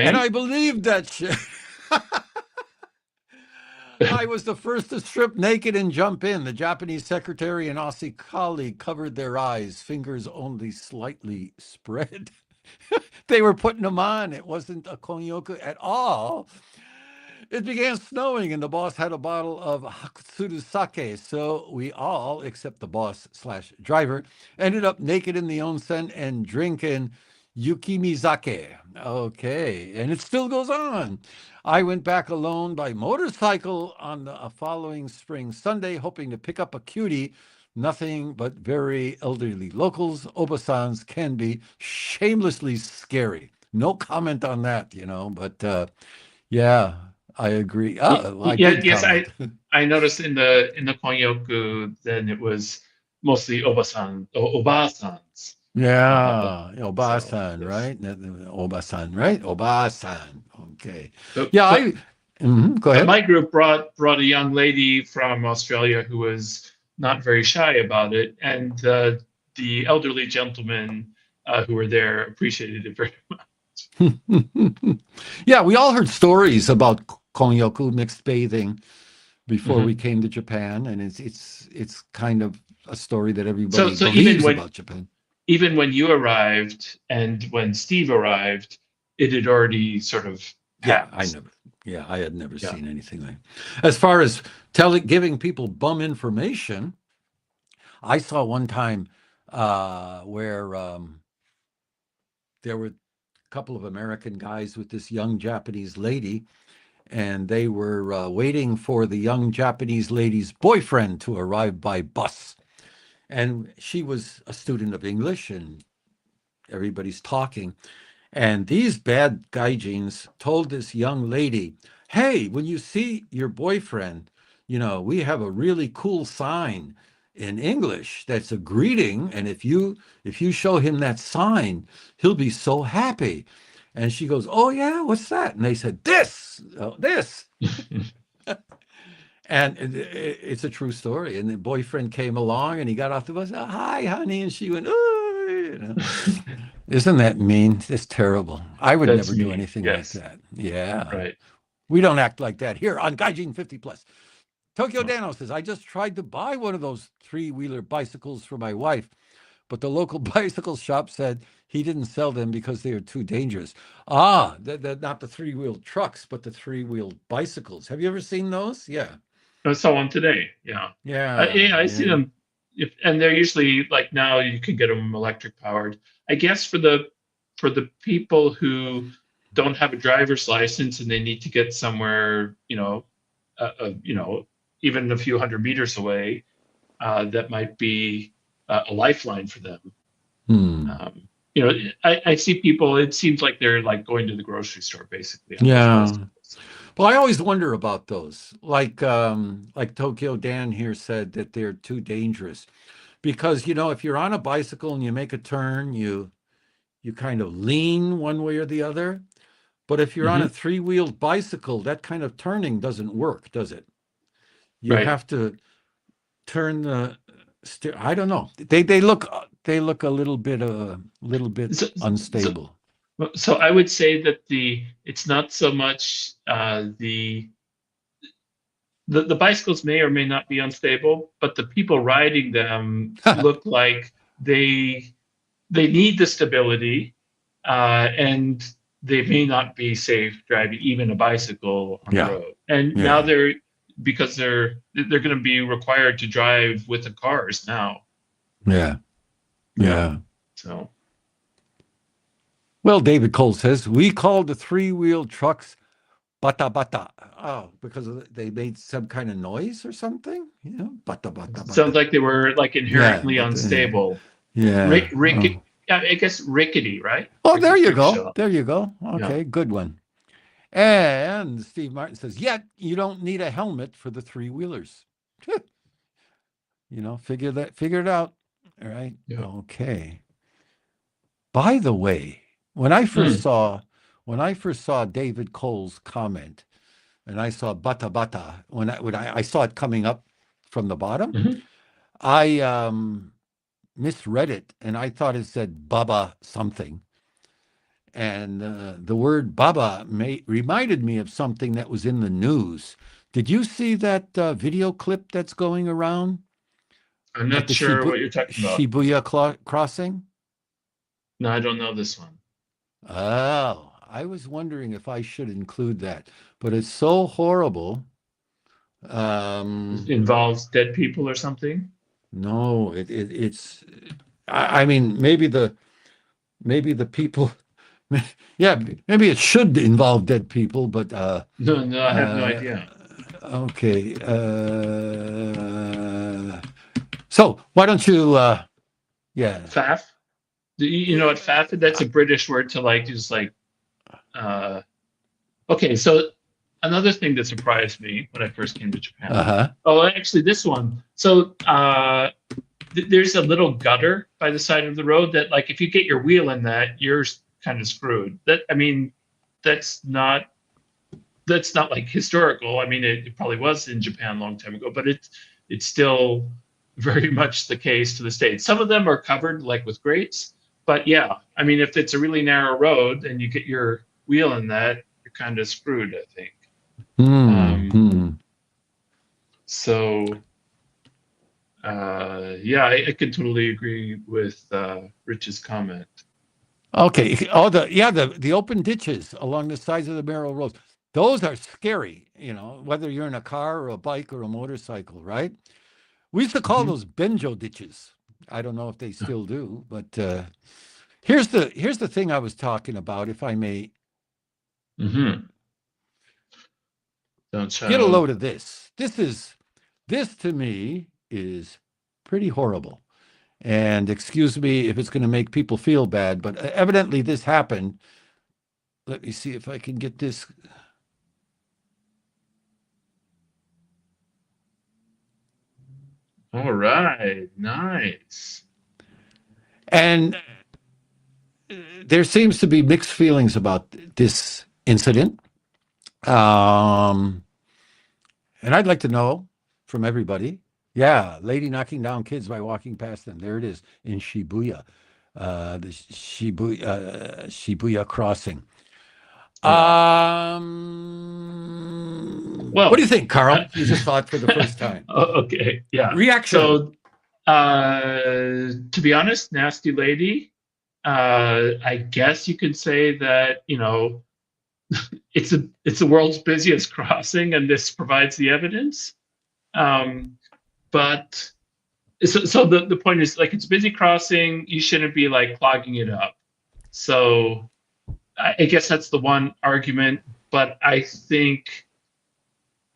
And Okay. I believed that shit. I was the first to strip naked and jump in. The Japanese secretary and Aussie colleague covered their eyes, fingers only slightly spread. They were putting them on. It wasn't a konyoku at all. It began snowing, and the boss had a bottle of Hakutsuru sake. So we all, except the boss slash driver, ended up naked in the onsen and drinking yukimizake. Okay, and it still goes on. I went back alone by motorcycle on the following spring Sunday, hoping to pick up a cutie. Nothing but very elderly locals. Obasans can be shamelessly scary. No comment on that, but yeah, I agree. Oh, I Yeah, did yes, comment. I noticed in the Konyoku, then it was mostly Obasans. Uh, Yeah, so Obasan, yes. right? Obasan, right? Obasan. Okay. But, Yeah, but go but ahead. my group brought a young lady from Australia who was not very shy about it, and the elderly gentlemen who were there appreciated it very much. Yeah, we all heard stories about Konyoku mixed bathing before we Mhm. came to Japan, and it's kind of a story that So everybody so even believes when about Japan. even when you arrived and when Steve arrived, it had already sort of Yeah, passed. I had never Yeah. seen anything like. As far as giving people bum information, I saw one time where there were a couple of American guys with this young Japanese lady, and they were waiting for the young Japanese lady's boyfriend to arrive by bus. And she was a student of English, and everybody's talking. And these bad gaijins told this young lady, "Hey, when you see your boyfriend, we have a really cool sign. in English. That's a greeting. And if you show him that sign, he'll be so happy. And she goes, oh yeah, what's that? And they said, this, this. And it's a true story. And the boyfriend came along and he got off the bus. Oh, hi, honey. And she went, oh, you know. Isn't that mean? It's terrible. I would That's never do mean. anything Yes. like that. Yeah. Right. We don't act like that here on GAIJIN50 Plus. Tokyo Dano says, I just tried to buy one of those three-wheeler bicycles for my wife, but the local bicycle shop said he didn't sell them because they are too dangerous. Ah, not the three-wheel trucks, but the three-wheel bicycles. Have you ever seen those? Yeah. I saw one today. Yeah. Yeah. Yeah, I see them. And they're usually like now you can get them electric powered. I guess for the people who don't have a driver's license and they need to get somewhere, even a few hundred meters away, that might be a lifeline for them. I see people. It seems like they're like going to the grocery store basically. Yeah. Well, I always wonder about those. Like Tokyo Dan here said that they're too dangerous because, if you're on a bicycle and you make a turn, you kind of lean one way or the other. But if you're on a three-wheeled bicycle, that kind of turning doesn't work, does it? You have to turn the steer. I don't know. They look a little bit unstable. So I would say that it's not so much the bicycles may or may not be unstable, but the people riding them look like they need the stability, and they may not be safe driving even a bicycle on the road. And now because they're going to be required to drive with the cars now. Yeah. So. Well, David Cole says, we called the three-wheel trucks bata bata. Oh, because they made some kind of noise or something? Bata bata bata. Sounds like they were like inherently unstable. Yeah. I guess rickety, right? Oh, there you go. There you go. Okay, good one. And Steve Martin says, yet you don't need a helmet for the three-wheelers. Figure it out. All right. Yeah. Okay. By the way, when I first saw David Cole's comment, and I saw bata bata, when I saw it coming up from the bottom, I misread it, and I thought it said Baba something. And the word Baba reminded me of something that was in the news. Did you see that video clip that's going around? I'm not sure what you're talking about. Shibuya crossing? No, I don't know this one. Oh, I was wondering if I should include that, but it's so horrible. It involves dead people or something? No, it's. I mean, maybe the people. Yeah, maybe it should involve dead people, but no, I have no idea. Okay. So why don't you? Faff. You know what faff? That's a British word to just like. Okay, so another thing that surprised me when I first came to Japan. Oh, actually, this one. So there's a little gutter by the side of the road that, like, if you get your wheel in that, you're kind of screwed. That's not like historical. I mean, it probably was in Japan a long time ago, but it's still very much the case to this day. Some of them are covered like with grates, but yeah, I mean, if it's a really narrow road and you get your wheel in that, you're kind of screwed, I think. So yeah, I can totally agree with Rich's comment. Okay. Oh, the open ditches along the sides of the narrow roads. Those are scary, whether you're in a car or a bike or a motorcycle, right? We used to call those benjo ditches. I don't know if they still do, but here's the thing I was talking about, if I may. Get a load of this. This to me is pretty horrible. And excuse me if it's going to make people feel bad, but evidently this happened. Let me see if I can get this. All right. Nice. And there seems to be mixed feelings about this incident. And I'd like to know from everybody. Yeah, lady knocking down kids by walking past them. There it is in Shibuya, the Shibuya crossing. Yeah. What do you Well, think, Carl? You just saw it for the first time. okay. Yeah. Reaction. So, to be honest, nasty lady, I guess you could say that, it's the world's busiest crossing, and this provides the evidence. But so the point is, like, it's a busy crossing. You shouldn't be like clogging it up. So I guess that's the one argument. But I think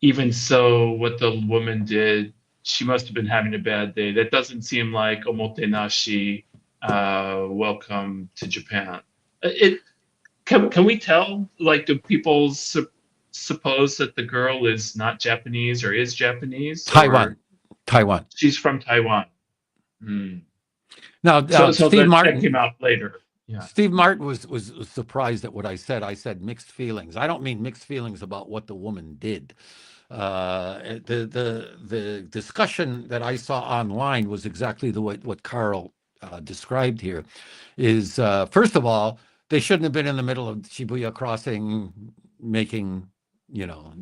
even so, what the woman did, she must have been having a bad day. That doesn't seem like omotenashi, welcome to Japan. It can we tell? Like, do people suppose that the girl is not Japanese or is Japanese, Taiwan. or Taiwan. she's from Taiwan? Hmm. Now, So Steve that came Martin. out later. Yeah. Steve Martin was surprised at what I said. I said mixed feelings. I don't mean mixed feelings about what the woman did. The discussion that I saw online was exactly what Carl described here. Is first of all, they shouldn't have been in the middle of Shibuya crossing, making, you know,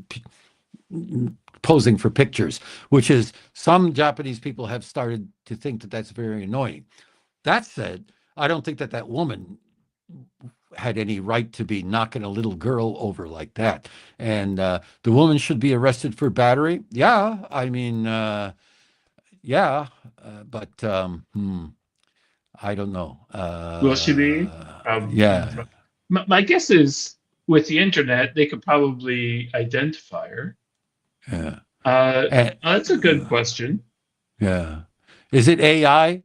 posing for pictures, which is some Japanese people have started to think that that's very annoying. That said, I don't think that woman had any right to be knocking a little girl over like that. And the woman should be arrested for battery. Yeah, I mean, yeah, but I don't know. Will she be? Yeah. My guess is, with the internet, they could probably identify her. Yeah. That's a good question. Yeah. Is it AI?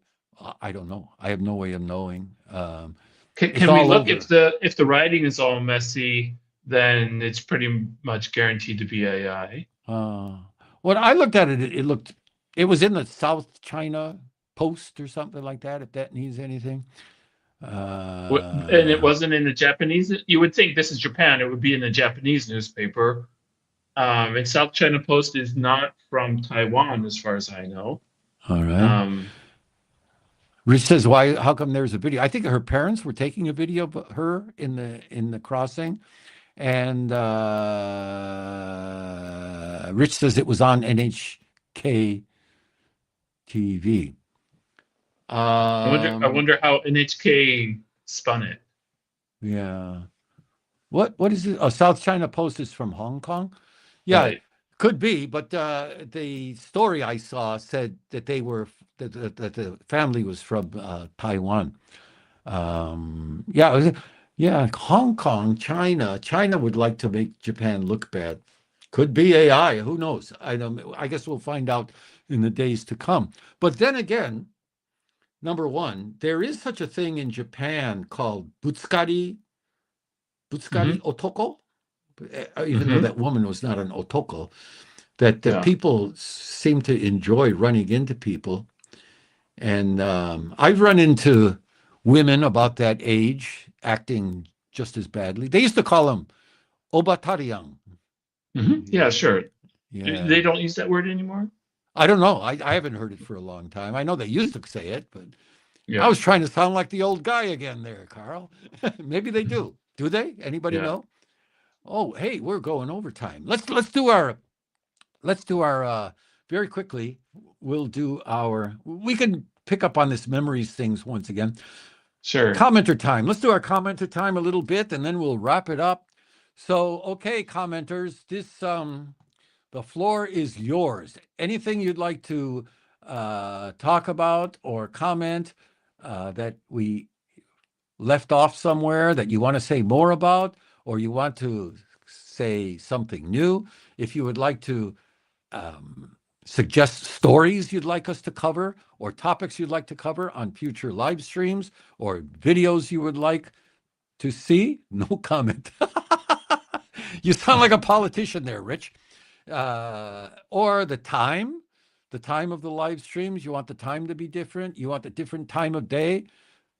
I don't know. I have no way of knowing. Can we look, if the writing is all messy, then it's pretty much guaranteed to be AI. When I looked at it, it was in the South China Post or something like that, if that means anything. And it wasn't in the Japanese. You would think, this is Japan, it would be in the Japanese newspaper. And South China Post is not from Taiwan, as far as I know. All right. Rich says, "Why? How come there's a video?" I think her parents were taking a video of her in the crossing, and Rich says it was on NHK TV. I wonder how NHK spun it. Yeah. What is it? South China Post is from Hong Kong. Yeah, Right. could be, but the story I saw said that the family was from Taiwan. Yeah, Hong Kong, China. China would like to make Japan look bad. Could be AI. Who knows? I guess we'll find out in the days to come. But then again, number one, there is such a thing in Japan called butsukari otoko. Even though that woman was not an otoko, that people seem to enjoy running into people. And I've run into women about that age acting just as badly. They used to call them obatarian. Yeah, sure. Yeah. They don't use that word anymore? I don't know. I haven't heard it for a long time. I know they used to say it, but yeah. I was trying to sound like the old guy again there, Carl. Maybe they do. Do they? Anybody know? Oh, hey, we're going overtime. Let's do our very quickly. We can pick up on this memories things once again. Sure. Commenter time. Let's do our commenter time a little bit, and then we'll wrap it up. So, okay, commenters, the floor is yours. Anything you'd like to talk about or comment that we left off somewhere that you want to say more about, or you want to say something new, if you would like to suggest stories you'd like us to cover or topics you'd like to cover on future live streams or videos you would like to see, no comment. You sound like a politician there, Rich. Or the time the time of the live streams, you want the time to be different, you want a different time of day,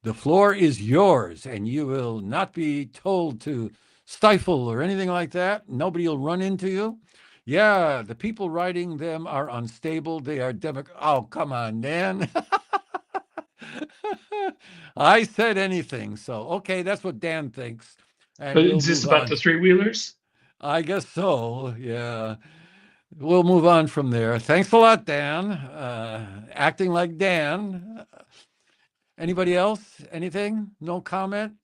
the floor is yours, and you will not be told to stifle or anything like that. Nobody will run into you. Yeah, the people writing them are unstable. They are Oh, come on, Dan. I said anything. So, okay, that's what Dan thinks. And we'll Is this move about on. the three-wheelers? I guess so. Yeah. We'll move on from there. Thanks a lot, Dan. Acting like Dan. Anybody else? Anything? No comment?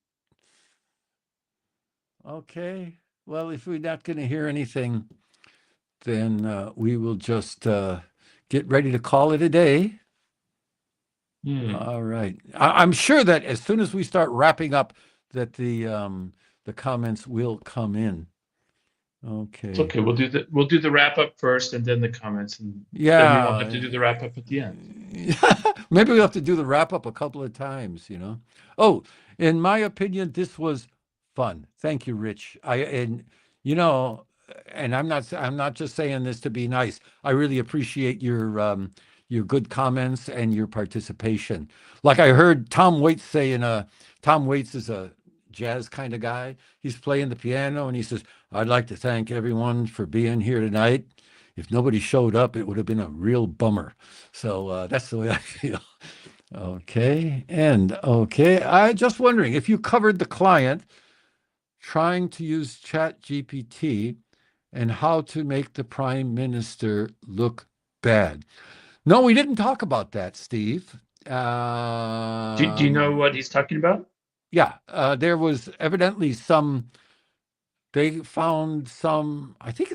Okay. Well, if we're not going to hear anything, then we will just get ready to call it a day. All right. I'm sure that as soon as we start wrapping up, that the comments will come in. Okay. It's okay. We'll do the wrap up first, and then the comments, and yeah, then we won't have to do the wrap up at the end. Maybe we'll have to do the wrap up a couple of times. Oh, in my opinion, this was fun. Thank you, Rich. And I'm not just saying this to be nice. I really appreciate your good comments and your participation. Like I heard Tom Waits say Tom Waits is a jazz kind of guy. He's playing the piano and he says, "I'd like to thank everyone for being here tonight. If nobody showed up, it would have been a real bummer." So that's the way I feel. Okay. And I just wondering if you covered the client trying to use ChatGPT and how to make the prime minister look bad. No, we didn't talk about that, Steve. Do you know what he's talking about? Yeah, there was evidently they found some, I think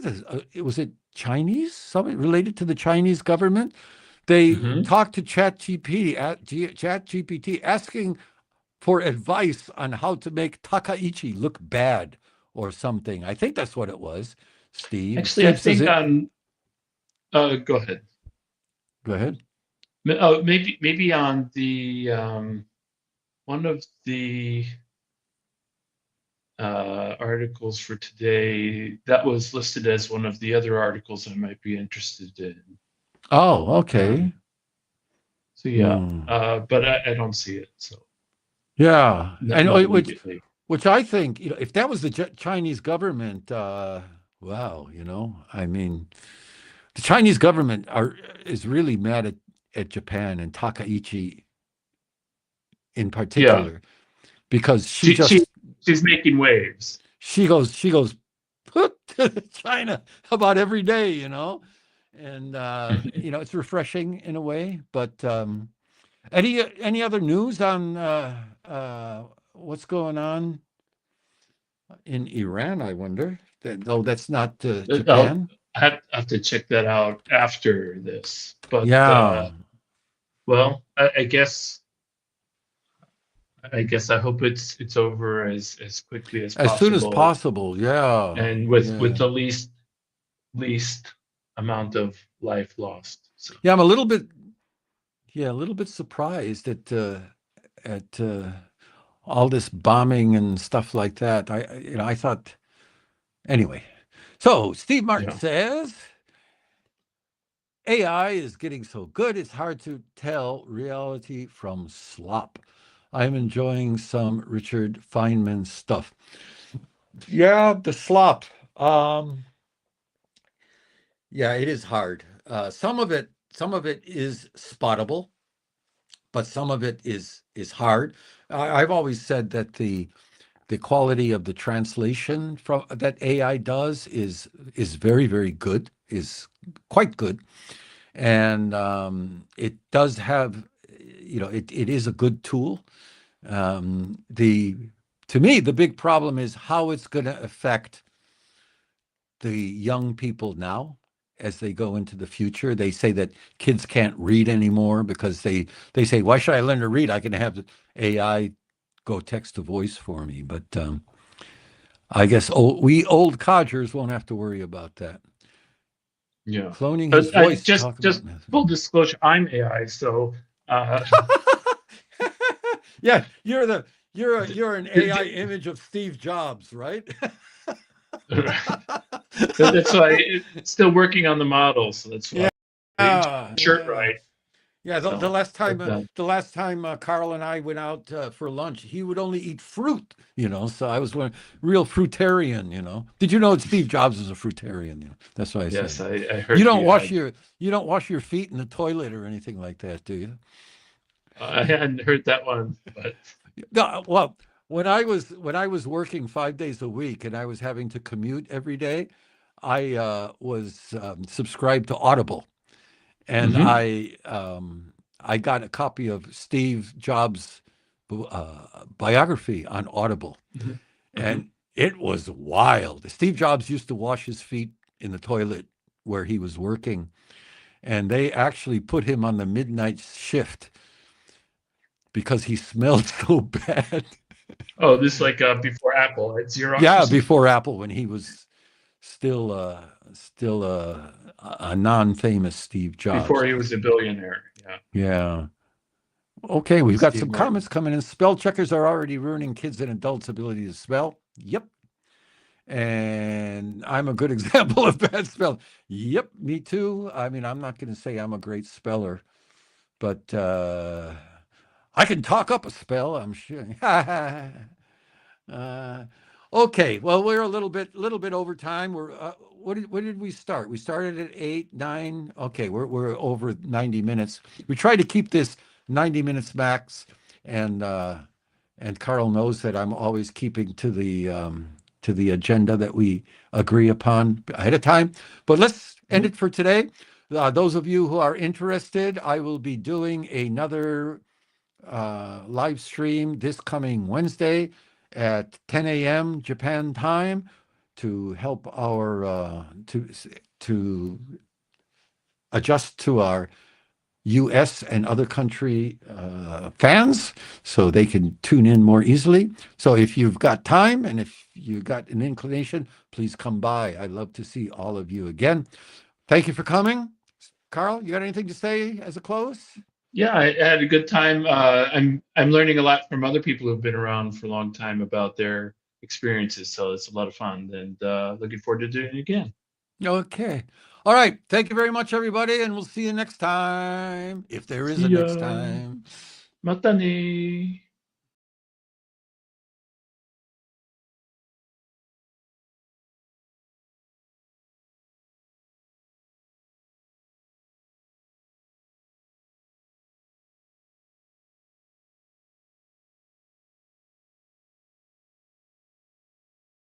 it was Chinese, something related to the Chinese government. They talked to ChatGPT asking for advice on how to make Takaichi look bad or something. I think that's what it was, Steve. Actually, I think on. Go ahead. Go ahead. Oh, maybe on the one of the articles for today that was listed as one of the other articles I might be interested in. Oh, okay. So yeah, but I don't see it. So yeah, and which I think, if that was the Chinese government, wow, I mean, the Chinese government is really mad at Japan and Takaichi in particular, because she's making waves. She goes to China about every day, and it's refreshing in a way. But any other news on what's going on in Iran? I wonder. That's not Japan. I have to check that out after this. But yeah, well, I guess I hope it's over as quickly as possible. As soon as possible, yeah. And with the least amount of life lost. So. Yeah, I'm a little bit surprised at all this bombing and stuff like that. I thought, anyway. So Steve Martin says, AI is getting so good, it's hard to tell reality from slop. I'm enjoying some Richard Feynman stuff. Yeah, the slop. Yeah, it is hard. Some of it is spottable, but some of it is hard. I've always said that the quality of the translation that AI does is very, very good, is quite good. And it does have, it is a good tool. To me, the big problem is how it's going to affect the young people now as they go into the future. They say that kids can't read anymore because they say, why should I learn to read? I can have AI go text to voice for me. But I guess we old codgers won't have to worry about that. Yeah, cloning his voice. Just full disclosure, I'm AI, so. Yeah, you're an AI image of Steve Jobs, right? That's why it's still working on the model, so that's why. Yeah, shirt right. Yeah, So, the last time, but, Carl and I went out for lunch, he would only eat fruit, So I was one real fruitarian. Did you know that Steve Jobs was a fruitarian? That's why I yes, said I heard you don't you wash had. your feet in the toilet or anything like that, do you? I hadn't heard that one, but No, well, when I was working 5 days a week and I was having to commute every day, I was subscribed to Audible. And hmm I got a copy of Steve Jobs' biography on Audible, hmm hmm and it was wild. Steve Jobs used to wash his feet in the toilet where he was working, and they actually put him on the midnight shift because he smelled so bad. Oh, this is like before Apple at Xerox or Yeah, something? before Apple, when he was still a non-famous Steve Before Jobs. he was a billionaire. Yeah. Yeah. Okay, we've got Steve some Martin. comments coming in. Spell checkers are already ruining kids and adults' ability to spell. Yep. And I'm a good example of bad spelling. Yep, me too. I mean, I'm not going to say I'm a great speller, but I can talk up a spell, I'm sure. Okay, well, we're a little bit over time. We're what did we start? We started at 8, 9. Okay, we're over 90 minutes. We try to keep this 90 minutes max, and Carl knows that I'm always keeping to the agenda that we agree upon ahead of time. But let's end Mhm. it for today. Those of you who are interested, I will be doing another live stream this coming Wednesday at 10 a.m. Japan time to help our to adjust to our U.S. and other country fans so they can tune in more easily. So if you've got time and if you've got an inclination, please come by. I'd love to see all of you again. Thank you for coming. Carl, you got anything to say as a close? Yeah, I had a good time. I'm learning a lot from other people who've been around for a long time about their experiences, so it's a lot of fun, and looking forward to doing it again. Okay. All right. Thank you very much, everybody, and we'll see you next time, if there is a See next ya. time. Mata ne.